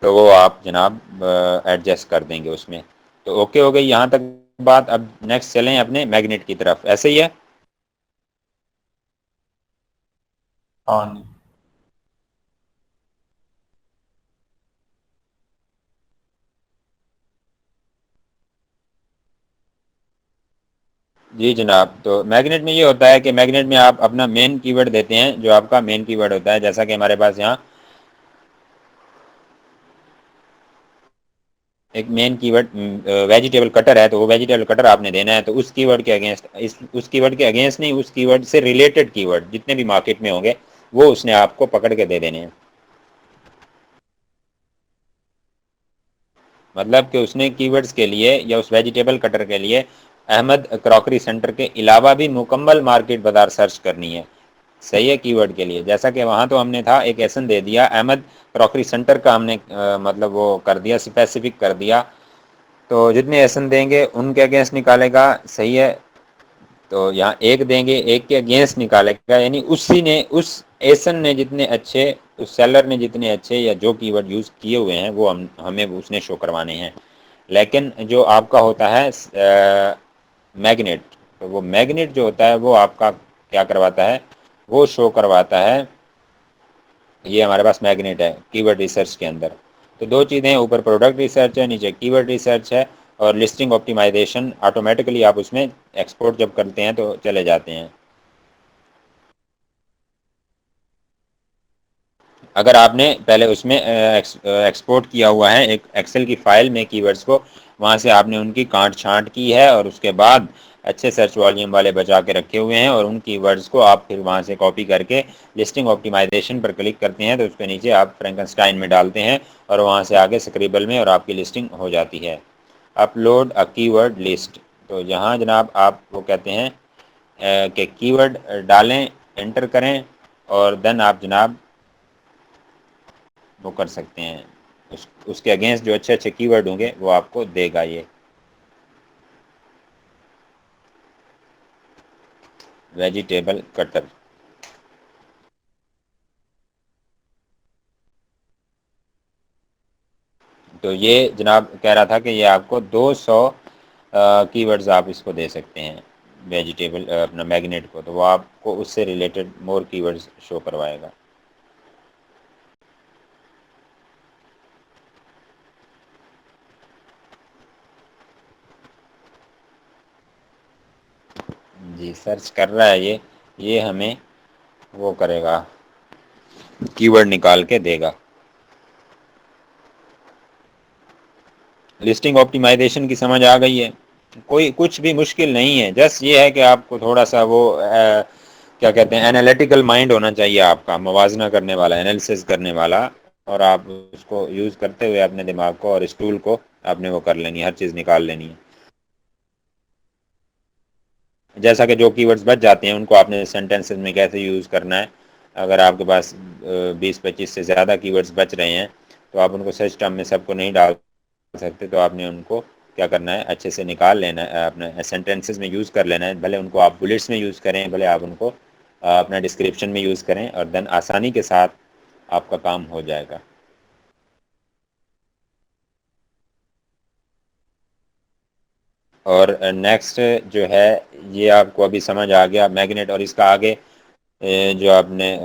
A: تو وہ آپ جناب ایڈجسٹ کر دیں گے اس میں. تو اوکے ہو گئی یہاں تک بات. اب نیکسٹ چلیں اپنے میگنیٹ کی طرف. ایسے ہی ہے؟
B: ہاں جی
A: جی جناب. تو میگنیٹ میں یہ ہوتا ہے کہ میگنیٹ میں آپ اپنا مین کی ورڈ دیتے ہیں، جو آپ کا مین کی ورڈ ہوتا ہے. جیسا کہ ہمارے پاس یہاں ایک مین کی ورڈ ویجیٹیبل کٹر ہے، تو وہ ویجیٹیبل کٹر آپ نے دینا ہے. تو اس کی ورڈ کے اگینسٹ اس کی ورڈ کے اگینسٹ نہیں، اس کی ورڈ سے ریلیٹڈ کی ورڈ جتنے بھی مارکیٹ میں ہوں گے وہ اس نے آپ کو پکڑ کے دے دینے ہیں. مطلب کہ اس نے کی ورڈز کے لیے یا اس ویجیٹیبل کٹر کے لیے احمد کراکری سینٹر کے علاوہ بھی مکمل مارکیٹ بازار سرچ کرنی ہے. صحیح ہے کی ورڈ کے لیے. جیسا کہ وہاں تو ہم نے تھا ایک ایسن دے دیا احمد کراکری سینٹر کا، ہم نے مطلب وہ کر دیا، اسپیسیفک کر دیا. تو جتنے ایسن دیں گے ان کے اگینسٹ نکالے گا. صحیح ہے. تو یہاں ایک دیں گے، ایک کے اگینسٹ نکالے گا، یعنی اسی نے اس ایسن نے جتنے اچھے، اس سیلر نے جتنے اچھے یا جو کی ورڈ یوز کیے ہوئے ہیں وہ ہمیں اس نے شو کروانے ہیں. لیکن جو آپ کا ہوتا ہے میگنیٹ، تو وہ میگنیٹ جو ہوتا ہے وہ آپ کا کیا کرواتا ہے، وہ شو کرواتا ہے. یہ ہمارے پاس میگنیٹ ہے کی ورڈ ریسرچ کے اندر. تو دو چیزیں، اوپر پروڈکٹ ریسرچ ہے، نیچے کی ورڈ ریسرچ ہے، اور لسٹنگ آپٹیمائزیشن آٹومیٹکلی آپ اس میں ایکسپورٹ جب کرتے ہیں تو چلے جاتے ہیں. اگر آپ نے پہلے اس میں ایکسپورٹ کیا ہوا ہے ایک ایکسل کی فائل میں کی ورڈز کو، وہاں سے آپ نے ان کی کانٹ چھانٹ کی ہے، اور اس کے بعد اچھے سرچ والیوم والے بچا کے رکھے ہوئے ہیں، اور ان کی ورڈز کو آپ پھر وہاں سے کاپی کر کے لسٹنگ آپٹیمائزیشن پر کلک کرتے ہیں، تو اس کے نیچے آپ فرینکنسٹائن میں ڈالتے ہیں، اور وہاں سے آگے سکریبل میں اور آپ کی لسٹنگ ہو جاتی ہے. اپلوڈ اے کی ورڈ لسٹ. تو یہاں جناب آپ وہ کہتے ہیں کہ کی ورڈ ڈالیں، انٹر کریں، اور دین آپ جناب وہ کر سکتے ہیں. اس کے اگینسٹ جو اچھے اچھے کی ورڈ ہوں گے وہ آپ کو دے گا. یہ ویجیٹیبل کٹر. تو یہ جناب کہہ رہا تھا کہ یہ آپ کو 200 کی ورڈز آپ اس کو دے سکتے ہیں ویجیٹیبل اپنا میگنیٹ کو، تو وہ آپ کو اس سے ریلیٹڈ مور کی ورڈز شو کروائے گا. جی سرچ کر رہا ہے یہ ہمیں وہ کرے گا، کی ورڈ نکال کے دے گا. لسٹنگ آپٹیمائزیشن کی سمجھ آ گئی ہے؟ کوئی کچھ بھی مشکل نہیں ہے، جس یہ ہے کہ آپ کو تھوڑا سا وہ کیا کہتے ہیں انالیٹیکل مائنڈ ہونا چاہیے آپ کا، موازنہ کرنے والا، انالیسس کرنے والا، اور آپ اس کو یوز کرتے ہوئے اپنے دماغ کو اور اس ٹول کو آپ نے وہ کر لینی ہے، ہر چیز نکال لینی ہے. جیسا کہ جو کی ورڈز بچ جاتے ہیں ان کو آپ نے سینٹینسز میں کیسے یوز کرنا ہے. اگر آپ کے پاس 20-25 سے زیادہ کی ورڈز بچ رہے ہیں تو آپ ان کو سرچ ٹرم میں سب کو نہیں ڈال سکتے، تو آپ نے ان کو کیا کرنا ہے، اچھے سے نکال لینا ہے، اپنے سینٹینسز میں یوز کر لینا ہے. بھلے ان کو آپ بلٹس میں یوز کریں، بھلے آپ ان کو اپنا ڈسکرپشن میں یوز کریں، اور دین آسانی کے ساتھ آپ کا کام ہو جائے گا. اور نیکسٹ جو ہے یہ آپ کو ابھی سمجھ آ گیا میگنیٹ، اور اس کا آگے جو آپ نے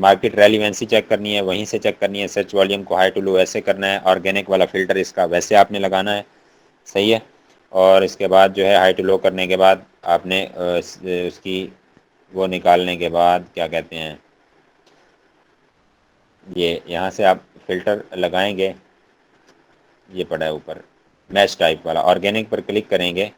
A: مارکیٹ ریلیونسی چیک کرنی ہے وہیں سے چیک کرنی ہے، سرچ والیوم کو ہائی ٹو لو ایسے کرنا ہے، آرگینک والا فلٹر اس کا ویسے آپ نے لگانا ہے، صحیح ہے۔ اور اس کے بعد جو ہے ہائی ٹو لو کرنے کے بعد آپ نے اس کی وہ نکالنے کے بعد کیا کہتے ہیں، یہ یہاں سے آپ فلٹر لگائیں گے، یہ پڑا ہے اوپر میش ٹائپ والا، آرگینک پر کلک کریں گے،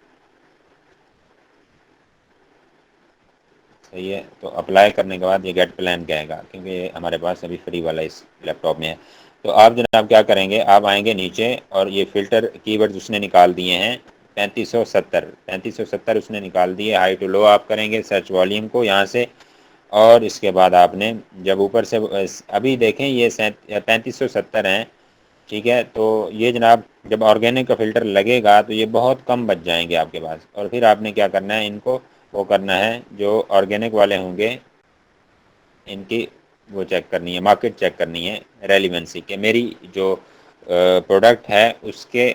A: صحیح ہے۔ تو اپلائی کرنے کے بعد یہ گیٹ پلان کہے گا، کیونکہ یہ ہمارے پاس ابھی فری والا اس لیپ ٹاپ میں ہے۔ تو آپ جناب کیا کریں گے، آپ آئیں گے نیچے اور یہ فلٹر کی ورڈز اس نے نکال دیے ہیں 3570 اس نے نکال دیے، ہائی ٹو لو آپ کریں گے سرچ والیوم کو یہاں سے، اور اس کے بعد آپ نے جب اوپر سے ابھی دیکھیں یہ 3570 ہیں، ٹھیک ہے۔ تو یہ جناب جب آرگینک کا فلٹر لگے گا تو یہ بہت کم بچ جائیں گے آپ کے پاس، اور پھر آپ نے کیا کرنا ہے، ان کو وہ کرنا ہے جو آرگینک والے ہوں گے ان کی وہ چیک کرنی ہے، مارکیٹ چیک کرنی ہے ریلیونسی کہ میری جو پروڈکٹ ہے اس کے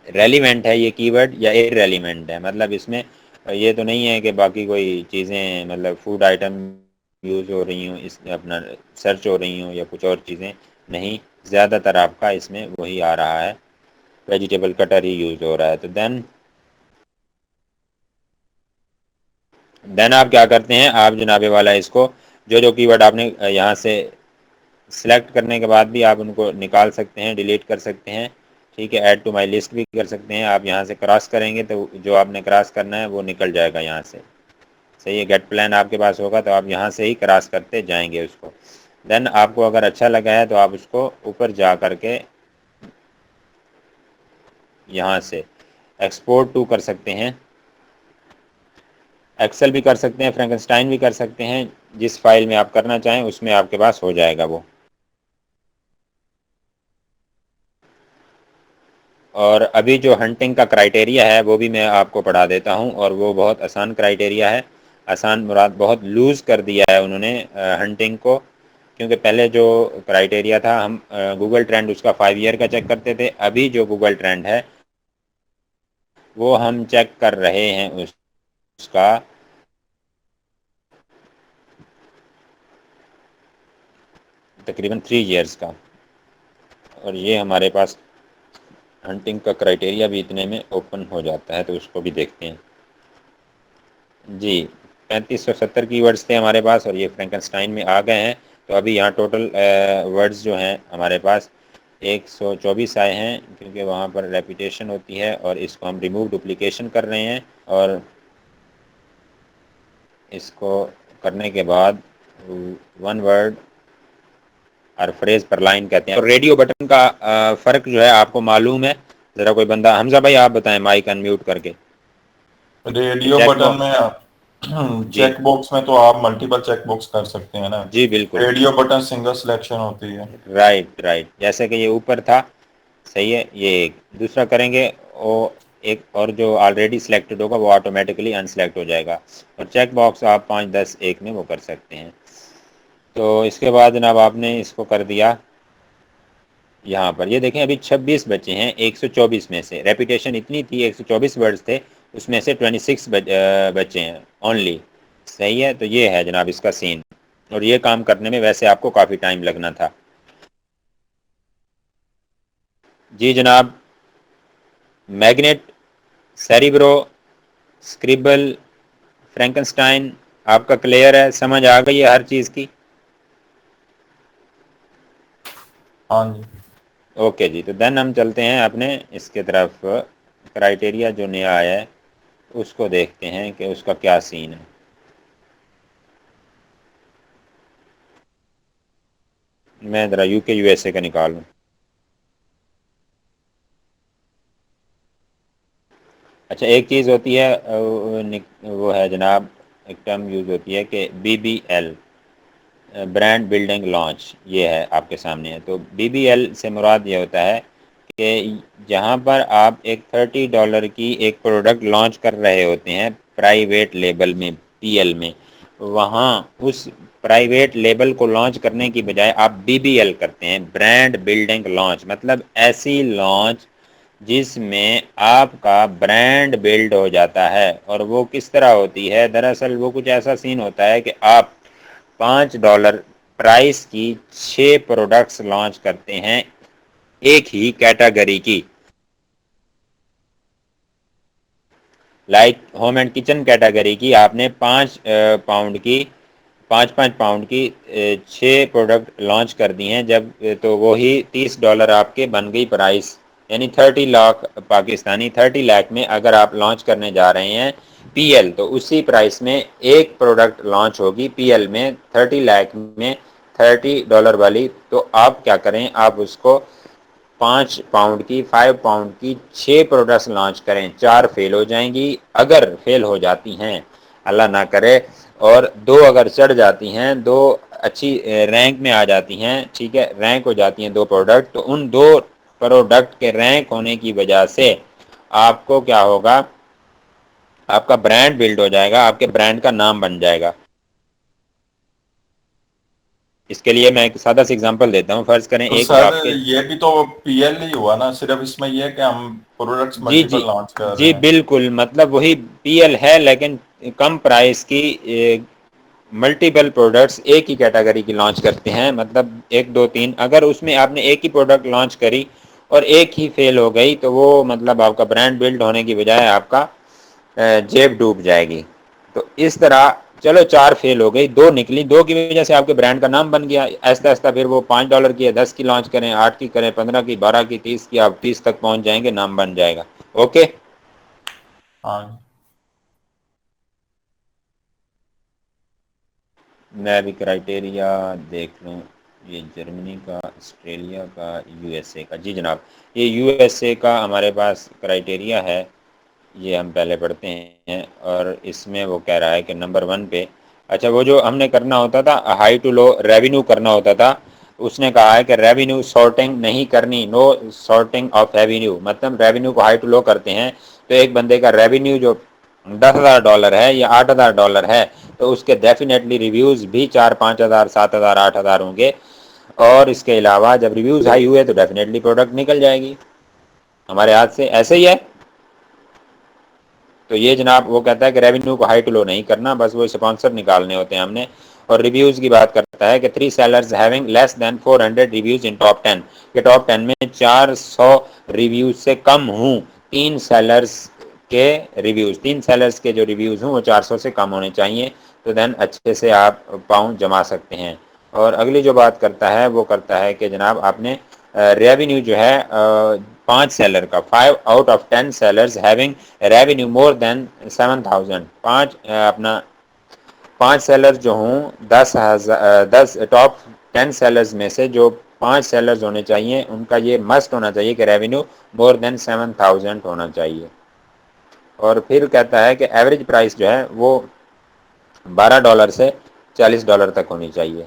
A: ریلیونٹ ہے یہ کی ورڈ یا ار ریلیونٹ ہے، مطلب اس میں یہ تو نہیں ہے کہ باقی کوئی چیزیں مطلب فوڈ آئٹم یوز ہو رہی ہوں، اس اپنا سرچ ہو رہی ہوں یا کچھ اور چیزیں نہیں، زیادہ تر آپ کا اس میں وہی آ رہا ہے، ویجیٹیبل کٹر ہی یوز ہو رہا ہے۔ تو دین آپ کیا کرتے ہیں، آپ جناب والا اس کو جو کی ورڈ آپ نے یہاں سے سلیکٹ کرنے کے بعد بھی آپ ان کو نکال سکتے ہیں، ڈیلیٹ کر سکتے ہیں، ٹھیک ہے، ایڈ ٹو مائی لسٹ بھی کر سکتے ہیں۔ آپ یہاں سے کراس کریں گے تو جو آپ نے کراس کرنا ہے وہ نکل جائے گا یہاں سے، صحیح ہے۔ گیٹ پلان آپ کے پاس ہوگا تو آپ یہاں سے ہی کراس کرتے جائیں گے اس کو۔ دین آپ کو اگر اچھا لگا ہے تو آپ اس کو اوپر جا کر کے یہاں سے ایکسپورٹ ٹو کر سکتے ہیں، ایکسل بھی کر سکتے ہیں، فرینکنسٹائن بھی کر سکتے ہیں، جس فائل میں آپ کرنا چاہیں اس میں آپ کے پاس ہو جائے گا وہ۔ اور ابھی جو ہنٹنگ کا کرائٹیریا ہے وہ بھی میں آپ کو پڑھا دیتا ہوں، اور وہ بہت آسان کرائٹیریا ہے، آسان مراد بہت لوز کر دیا ہے انہوں نے ہنٹنگ کو، کیونکہ پہلے جو کرائٹیریا تھا ہم گوگل ٹرینڈ اس کا 5 ایئر کا چیک کرتے تھے، ابھی جو گوگل ٹرینڈ ہے وہ ہم چیک کر رہے ہیں اس کا تقریباً 3 ایئرس کا، اور یہ ہمارے پاس ہنٹنگ کا کرائٹیریا بھی اتنے میں اوپن ہو جاتا ہے، تو اس کو بھی دیکھتے ہیں۔ جی 3570 کی ورڈز تھے ہمارے پاس، اور یہ فرینکنسٹائن میں آ گئے ہیں۔ تو ابھی یہاں ٹوٹل ورڈز جو ہیں ہمارے پاس 124 آئے ہیں، کیونکہ وہاں پر ریپیٹیشن ہوتی ہے، اور اس کو ہم ریموو ڈپلیکیشن کر رہے ہیں، اور اس کو کرنے کے بعد ون ورڈ اور فریز پر لائن کہتے ہیں۔ اور ریڈیو بٹن کا فرق جو ہے آپ کو معلوم ہے، ذرا کوئی بندہ حمزہ بھائی آپ بتائیں مائک انمیوٹ کر کے۔
B: ریڈیو
A: چیک
B: بٹن میں
A: جی
B: چیک باکس میں تو آپ ملٹیپل چیک باکس کر سکتے ہیں نا،
A: جی بالکل،
B: ریڈیو بٹن سنگل سلیکشن ہوتی ہے۔
A: رائٹ رائٹ، جیسے کہ یہ اوپر تھا، صحیح ہے، یہ ایک دوسرا کریں گے، اور ایک اور جو آلریڈی سلیکٹڈ ہوگا وہ آٹومیٹکلی ان سلیکٹ ہو جائے گا، اور چیک باکس آپ 5 10 1 میں وہ کر سکتے ہیں۔ تو اس کے بعد جناب آپ نے اس کو کر دیا، یہاں پر یہ دیکھیں ابھی 26 بچے ہیں 124 میں سے، ریپیٹیشن اتنی تھی 124 ورڈز تھے، اس میں سے 26 بچے ہیں اونلی، صحیح ہے۔ تو یہ ہے جناب اس کا سین، اور یہ کام کرنے میں ویسے آپ کو کافی ٹائم لگنا تھا۔ جی جناب، میگنیٹ، سیریبرو، اسکریبل، فرینکنسٹائن آپ کا کلیئر ہے، سمجھ آ گئی ہے ہر چیز کی؟
B: ہاں جی۔
A: اوکے جی، تو دین ہم چلتے ہیں اپنے اس کے طرف، کرائٹیریا جو نیا آیا ہے اس کو دیکھتے ہیں کہ اس کا کیا سین ہے۔ میں ذرا یو کے یو ایس اے کا نکالوں۔ اچھا ایک چیز ہوتی ہے وہ ہے جناب، ایک ٹرم یوز ہوتی ہے کہ B B L, brand building launch, یہ ہے آپ کے سامنے ہے۔ تو بی بی ایل سے مراد یہ ہوتا ہے کہ جہاں پر آپ ایک $30 کی ایک پروڈکٹ لانچ کر رہے ہوتے ہیں پرائیویٹ لیبل میں، پی ایل میں، وہاں اس پرائیویٹ لیبل کو لانچ کرنے کی بجائے آپ بی بی ایل کرتے ہیں، برانڈ بلڈنگ لانچ، مطلب ایسی لانچ جس میں آپ کا برانڈ بلڈ ہو جاتا ہے. اور وہ کس طرح ہوتی ہے؟ دراصل وہ کچھ ایسا سین ہوتا ہے کہ آپ $5 پرائس کی 6 پروڈکٹس لانچ کرتے ہیں ایک ہی کیٹاگری کی، like home and kitchen category کی. آپ نے 5 پاؤنڈ کی 6 پروڈکٹ لانچ کر دی ہیں جب، تو وہی $30 آپ کے بن گئی پرائس، یعنی 30 لاکھ پاکستانی. 30 لاکھ میں اگر آپ لانچ کرنے جا رہے ہیں پی ایل، تو اسی پرائس میں ایک پروڈکٹ لانچ ہوگی پی ایل میں 30 لاکھ میں $30 والی. تو آپ کیا کریں، آپ اس کو 5 پاؤنڈ کی 5 پاؤنڈ کی 6 پروڈکٹس لانچ کریں. 4 فیل ہو جائیں گی، اگر فیل ہو جاتی ہیں اللہ نہ کرے، اور 2 اگر چڑھ جاتی ہیں، 2 اچھی رینک میں آ جاتی ہیں، ٹھیک ہے، رینک ہو جاتی ہیں 2 پروڈکٹ، تو ان 2 پروڈکٹ کے رینک ہونے کی وجہ سے آپ کو کیا ہوگا، آپ کا برانڈ بلڈ ہو جائے گا، آپ کے برانڈ کا نام بن جائے گا. اس کے لیے میں ایک سادہ سی اگزامپل دیتا ہوں. فرض کریں
B: تو
A: ایک
B: سر
A: آپ کے،
B: یہ بھی تو پی ایل ہی ہوا نا، صرف اس میں یہ ہے کہ ہم پروڈکٹس
A: جی جی
B: ملٹیپل لانچ کر
A: جی
B: رہے ہیں.
A: بالکل، مطلب وہی پی ایل ہے لیکن کم پرائس کی ملٹیپل پروڈکٹس ایک ہی کیٹیگری کی لانچ کرتے ہیں. مطلب 1 2 3، اگر اس میں آپ نے ایک ہی پروڈکٹ لانچ کری اور ایک ہی فیل ہو گئی، تو وہ مطلب آپ کا برانڈ بلڈ ہونے کی بجائے آپ کا جیب ڈوب جائے گی. تو اس طرح چلو 4 فیل ہو گئی، 2 نکلی، 2 کی وجہ سے آپ کے برانڈ کا نام بن گیا. ایسا ایسا پھر وہ $5 کی ہے، 10 کی لانچ کریں، 8 کی کریں، 15 کی، 12 کی، 30 کی، آپ 30 تک پہنچ جائیں گے، نام بن جائے گا. اوکے.
B: ہاں
A: میں بھی کرائٹیریا دیکھ لوں. یہ جرمنی کا، آسٹریلیا کا، یو ایس اے کا. جی جناب، یہ یو ایس اے کا ہمارے پاس کرائٹیریا ہے، یہ ہم پہلے پڑھتے ہیں. اور اس میں وہ کہہ رہا ہے کہ نمبر 1 پہ، اچھا وہ جو ہم نے کرنا ہوتا تھا ہائی ٹو لو ریونیو کرنا ہوتا تھا، اس نے کہا ہے کہ ریونیو سارٹنگ نہیں کرنی، نو سارٹنگ آف ریونیو. مطلب ریونیو کو ہائی ٹو لو کرتے ہیں تو ایک بندے کا ریونیو جو $10,000 ہے یا $8,000 ہے، تو اس کے ڈیفینیٹلی ریویوز بھی 4 5 ہزار 7 ہزار 8 ہزار ہوں گے. اور اس کے علاوہ جب ریویوز ہائی ہوئے تو ڈیفینیٹلی پروڈکٹ نکل جائے گی ہمارے ہاتھ سے. ایسے ہی ہے. تو یہ جناب وہ کہتا ہے کہ ریونیو کو ہائی ٹو لو نہیں کرنا، بس وہ اسپانسر نکالنے ہوتے ہیں ہم نے. اور ریویوز کی بات کرتا ہے کہ 3 sellers having less than 400 reviews in top 10، کہ ٹاپ 10 میں 400 ریویوز سے کم ہوں. 3 سیلرز کے ریویوز، 3 سیلرز کے جو ریویوز ہوں وہ 400 سے کم ہونے چاہیے، تو دین اچھے سے آپ پاؤنڈ جما سکتے ہیں. اور اگلی جو بات کرتا ہے وہ کرتا ہے کہ جناب آپ نے ریونیو جو ہے 5 سیلر کا، 5 out of 10 sellers having revenue more than 7,000، 5 seller جو ہوں 10 ٹاپ 10 سیلرز میں سے جو 5 سیلرز ہونے چاہیے، ان کا یہ مسٹ ہونا چاہیے کہ ریونیو مور دین 7,000 ہونا چاہیے. اور پھر کہتا ہے کہ ایوریج پرائس جو ہے وہ $12 سے $40 تک ہونی چاہیے.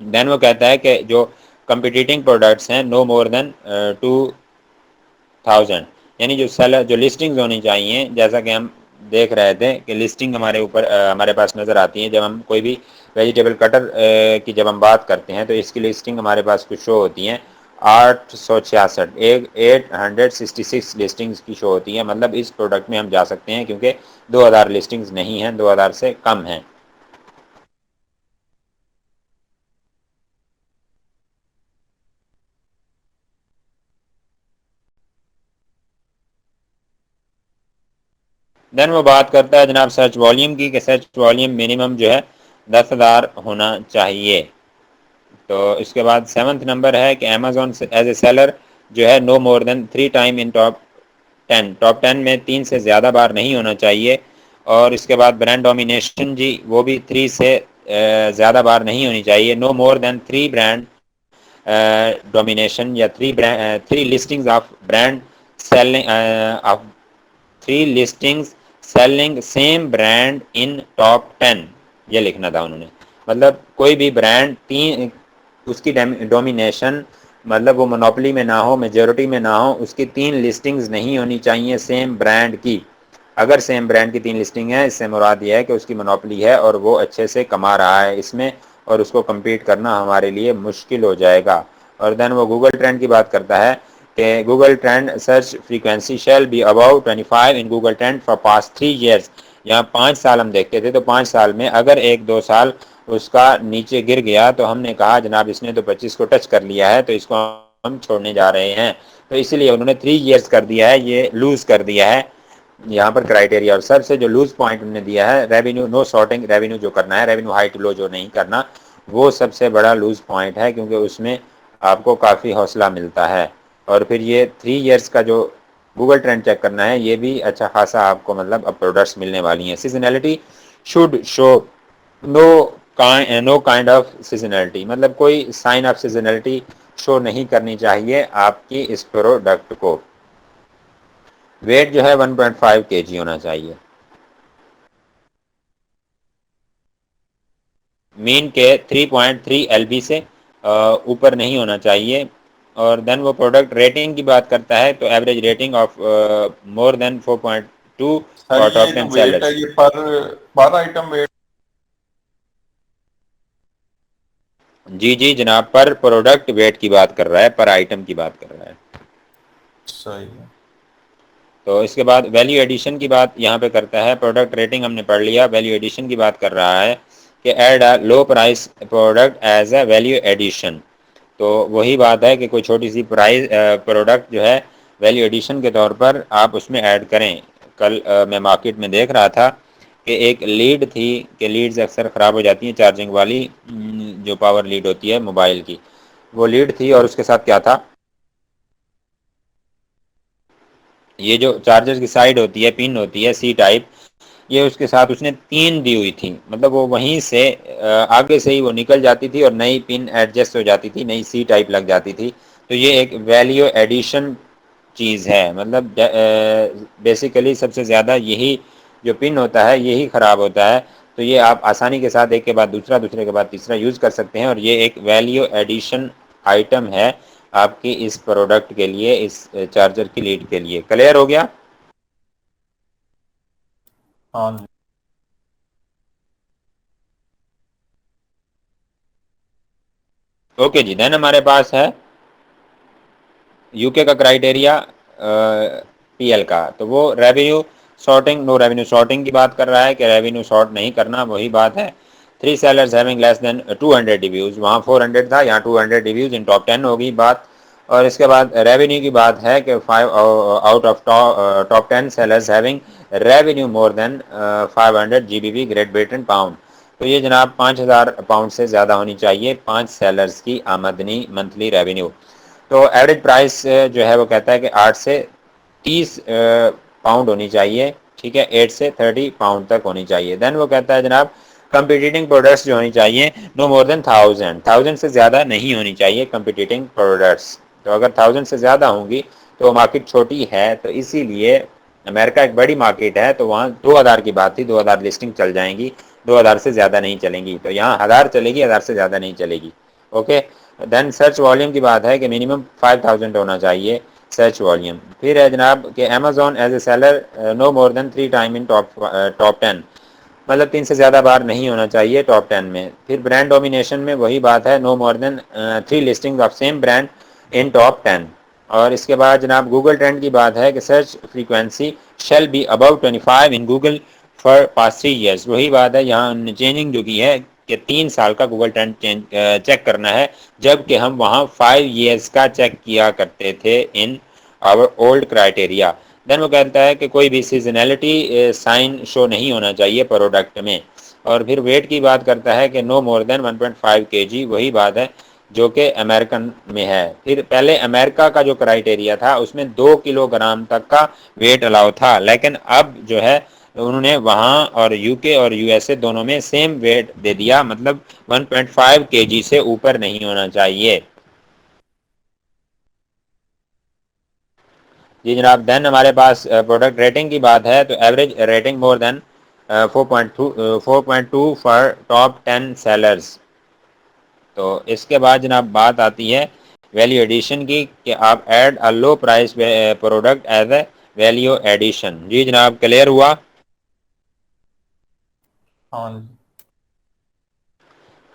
A: دین وہ کہتا ہے کہ جو کمپیٹیٹنگ پروڈکٹس ہیں نو مور دین 2,000، یعنی جو سیلر جو لسٹنگز ہونی چاہیے، جیسا کہ ہم دیکھ رہے تھے کہ لسٹنگ ہمارے اوپر ہمارے پاس نظر آتی ہے جب ہم کوئی بھی ویجیٹیبل کٹر کی جب ہم بات کرتے ہیں، تو اس کی لسٹنگ ہمارے پاس کچھ شو ہوتی ہیں 866، 866 لسٹنگز کی شو ہوتی ہیں. مطلب اس پروڈکٹ میں ہم جا سکتے ہیں کیونکہ 2,000 لسٹنگز نہیں ہیں، 2,000 سے کم ہیں. دین وہ بات کرتا ہے جناب سرچ والیوم کی، کہ سرچ والیوم منیمم جو ہے 10,000 ہونا چاہیے. تو اس کے بعد 7th نمبر ہے کہ Amazon ایز اے سیلر جو ہے نو more than 3 time in top 10، top 10 میں 3 سے زیادہ بار نہیں ہونا چاہیے. اور اس کے بعد برانڈ ڈومینیشن جی وہ بھی 3 سے زیادہ بار نہیں ہونی چاہیے. نو مور دین 3 برانڈ ڈومینیشن یا 3 listings of brand selling of 3 listings selling same brand in top 10، یہ لکھنا تھا انہوں نے. مطلب کوئی بھی برانڈ اس کی ڈومینیشن مطلب وہ منوپلی میں نہ ہو، میجورٹی میں نہ ہو، اس کی 3 لسٹنگز نہیں ہونی چاہیے سیم برانڈ کی. اگر سیم برانڈ کی 3 لسٹنگ ہے، اس سے مراد یہ ہے کہ اس کی منوپلی ہے اور وہ اچھے سے کما رہا ہے اس میں، اور اس کو کمپیٹ کرنا ہمارے لیے مشکل ہو جائے گا. اور دین وہ گوگل ٹرینڈ کی بات کرتا ہے کہ Google trend search frequency shall be about 25 in Google trend for past 3 years. یہاں 5 سال ہم دیکھتے تھے تو 5 سال میں اگر 1-2 سال اس کا نیچے گر گیا تو ہم نے کہا جناب اس نے تو 25 کو ٹچ کر لیا ہے تو اس کو ہم چھوڑنے جا رہے ہیں. تو اسی لیے انہوں نے 3 ایئرس کر دیا ہے, یہ لوز کر دیا ہے یہاں پر کرائٹیریا. اور سب سے جو لوز پوائنٹ انہوں نے دیا ہے ریونیو نو شارٹنگ, ریونیو جو کرنا ہے ریونیو ہائی ٹو لو جو نہیں کرنا, وہ سب سے بڑا لوز پوائنٹ ہے کیونکہ اس میں آپ کو کافی حوصلہ ملتا ہے. اور پھر یہ 3 ایئرس کا جو گوگل ٹرینڈ چیک کرنا ہے یہ بھی اچھا خاصا آپ کو مطلب اب پروڈکٹس ملنے والی ہیں. Seasonality should show no kind of seasonality, مطلب کوئی سائن آف سیزنلٹی شو نہیں کرنی چاہیے آپ کی اس پروڈکٹ کو. ویٹ جو ہے 1.5 kg ہونا چاہیے. مین کے 3.3 LB سے اوپر نہیں ہونا چاہیے. اور دین وہ پروڈکٹ ریٹنگ کی بات کرتا ہے تو average rating of more than 4.2
B: sir
A: for
B: یہ
A: ٹاپ
B: جو
A: 10
B: ویٹ ہے
A: سیلرز.
B: یہ پر آئٹم ویٹ.
A: جی جی جناب, پر پروڈکٹ ویٹ کی بات کر رہا ہے, پر آئٹم کی بات کر رہا ہے.
B: صحیح ہے.
A: تو اس کے بعد ویلیو ایڈیشن کی بات یہاں پہ کرتا ہے. پروڈکٹ ریٹنگ ہم نے پڑھ لیا, ویلیو ایڈیشن کی بات کر رہا ہے کہ add a low price product as a value edition. تو وہی بات ہے کہ کوئی چھوٹی سی پرائز پروڈکٹ جو ہے ویلیو ایڈیشن کے طور پر آپ اس میں ایڈ کریں. کل میں مارکیٹ میں دیکھ رہا تھا کہ ایک لیڈ تھی کہ لیڈز اکثر خراب ہو جاتی ہیں چارجنگ والی, جو پاور لیڈ ہوتی ہے موبائل کی, وہ لیڈ تھی اور اس کے ساتھ کیا تھا, یہ جو چارجر کی سائڈ ہوتی ہے پن ہوتی ہے سی ٹائپ, یہ اس کے ساتھ اس نے 3 دی ہوئی تھی. مطلب وہ وہیں سے آگے سے ہی وہ نکل جاتی تھی اور نئی پن ایڈجسٹ ہو جاتی تھی, نئی سی ٹائپ لگ جاتی تھی. تو یہ ایک ویلیو ایڈیشن چیز ہے. مطلب بیسیکلی سب سے زیادہ یہی جو پن ہوتا ہے یہی خراب ہوتا ہے. تو یہ آپ آسانی کے ساتھ ایک کے بعد دوسرا, دوسرے کے بعد تیسرا یوز کر سکتے ہیں. اور یہ ایک ویلیو ایڈیشن آئٹم ہے آپ کی اس پروڈکٹ کے لیے, اس چارجر کی لیڈ کے لیے. کلیئر ہو گیا؟
B: ہاں جی.
A: اوکے جی. دین ہمارے پاس ہے یو کے کا کرائٹیریا پی ایل کا. تو وہ ریونیو شارٹنگ, نو ریونیو شارٹنگ کی بات کر رہا ہے کہ ریونیو شارٹ نہیں کرنا, وہی بات ہے. 3 sellers having less than 200 reviews, وہاں 400 تھا, یہاں 200 reviews in top 10 ہوگی بات. اور اس کے بعد ریونیو کی بات ہے کہ 5 out of top 10 sellers having revenue more than 500 GBP great Britain pound. تو یہ جناب 5,000 پاؤنڈ سے زیادہ ہونی چاہیے 5 سیلرز کی آمدنی منتھلی ریونیو. تو ایوریج پرائس جو ہے وہ کہتا ہے کہ 8 سے 30 پاؤنڈ ہونی چاہیے. ٹھیک ہے, 8 سے 30 پاؤنڈ تک ہونی چاہیے. دین وہ کہتا ہے جناب کمپیٹیٹنگ پروڈکٹس جو ہونی چاہیے نو مور دین 1000 سے زیادہ نہیں ہونی چاہیے کمپیٹیٹنگ پروڈکٹس. تو اگر 1000 سے زیادہ ہوں گی تو مارکیٹ چھوٹی ہے, تو اسی لیے امریکہ ایک بڑی مارکیٹ ہے تو وہاں 2000 کی بات تھی, 2000 لسٹنگ چل جائیں گی, 2000 سے زیادہ نہیں چلیں گی. تو یہاں 1000 چلے گی, 1000 سے زیادہ نہیں چلے گی. اوکے. دین سرچ والیوم کی بات ہے کہ منیمم 5000 ہونا چاہیے سرچ والیوم. پھر ہے جناب کہ Amazon as a seller no more than 3 time in top 10, مطلب 3 سے زیادہ بار نہیں ہونا چاہیے ٹاپ 10 میں. پھر برانڈ ڈومینیشن میں وہی بات ہے, نو more than 3 listing of same brand in top 10. اور اس کے بعد جناب گوگل ٹرینڈ کی بات ہے کہ search frequency shall be about 25 in Google for past 3 years. وہی بات ہے, یہاں نے چینجنگ جو کی ہے کہ 3 سال کا گوگل ٹرینڈ چیک کرنا ہے, جبکہ ہم وہاں 5 ایئرس کا چیک کیا کرتے تھے ان آور اولڈ کرائٹیریا. دین وہ کہتا ہے کہ کوئی بھی سیزنلٹی سائن شو نہیں ہونا چاہیے پروڈکٹ میں. اور پھر ویٹ کی بات کرتا ہے کہ نو مور دین 1.5 kg, وہی بات ہے جو کہ امریکن میں ہے. پھر پہلے امریکہ کا جو کرائٹیریا تھا اس میں 2 کلو گرام تک کا ویٹ الاؤ تھا, لیکن اب جو ہے انہوں نے وہاں اور یو کے اور یو ایس اے دونوں میں سیم ویٹ دے دیا, مطلب 1.5 kg سے اوپر نہیں ہونا چاہیے. جی جناب. دین ہمارے پاس پروڈکٹ ریٹنگ کی بات ہے تو average rating more than 4.2 for top 10 sellers. تو اس کے بعد جناب بات آتی ہے ویلیو ایڈیشن کی کہ آپ add a low price product as a value addition. جی جناب, کلیئر ہوا؟
B: ہاں جی.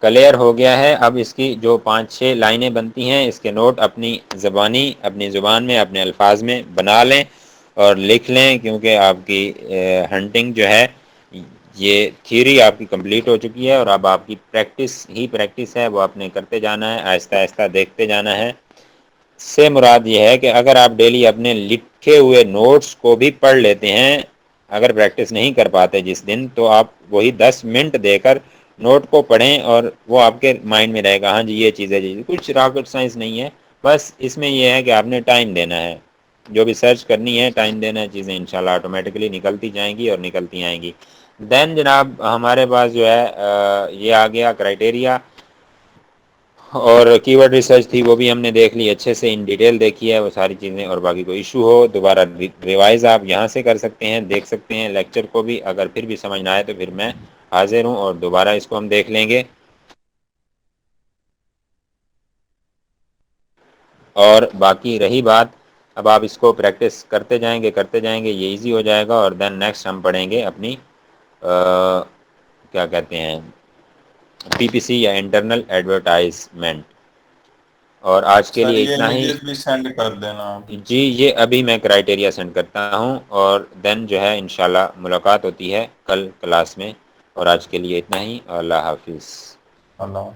A: کلیئر ہو گیا ہے. اب اس کی جو 5-6 لائنیں بنتی ہیں اس کے نوٹ اپنی زبان میں اپنے الفاظ میں بنا لیں اور لکھ لیں، کیونکہ آپ کی ہنٹنگ جو ہے یہ تھیوری آپ کی کمپلیٹ ہو چکی ہے اور اب آپ کی پریکٹس ہے، وہ آپ نے کرتے جانا ہے، آہستہ آہستہ دیکھتے جانا ہے. سے مراد یہ ہے کہ اگر آپ ڈیلی اپنے لکھے ہوئے نوٹس کو بھی پڑھ لیتے ہیں، اگر پریکٹس نہیں کر پاتے جس دن، تو آپ وہی 10 منٹ دے کر نوٹ کو پڑھیں اور وہ آپ کے مائنڈ میں رہے گا. ہاں جی یہ چیز ہے جی، کچھ راکٹ سائنس نہیں ہے، بس اس میں یہ ہے کہ آپ نے ٹائم دینا ہے، جو بھی سرچ کرنی ہے ٹائم دینا ہے، چیزیں انشاءاللہ آٹومیٹکلی نکلتی جائیں گی اور نکلتی آئیں گی. دین جناب ہمارے پاس جو ہے یہ آ گیا کرائٹیریا، اور کی ورڈ ریسرچ تھی وہ بھی ہم نے دیکھ لی اچھے سے، ان ڈیٹیل دیکھی ہے وہ ساری چیزیں. اور باقی کوئی ایشو ہو دوبارہ ریوائز آپ یہاں سے کر سکتے ہیں، دیکھ سکتے ہیں لیکچر کو بھی. اگر پھر بھی سمجھ نہ آئے تو پھر میں حاضر ہوں اور دوبارہ اس کو ہم دیکھ لیں گے. اور باقی رہی بات، اب آپ اس کو پریکٹس کرتے جائیں گے یہ ایزی ہو جائے گا. اور دین نیکسٹ ہم پڑھیں گے اپنی کیا کہتے ہیں پی پی سی یا انٹرنل ایڈورٹائزمنٹ. اور آج کے
B: سر
A: لیے
B: یہ
A: اتنا ہی.
B: امیجز بھی سینڈ کر دینا آپ.
A: جی یہ ابھی میں کرائٹیریا سینڈ کرتا ہوں اور دین جو ہے انشاءاللہ ملاقات ہوتی ہے کل کلاس میں. اور آج کے لیے اتنا ہی. اللہ حافظ.
B: اللہ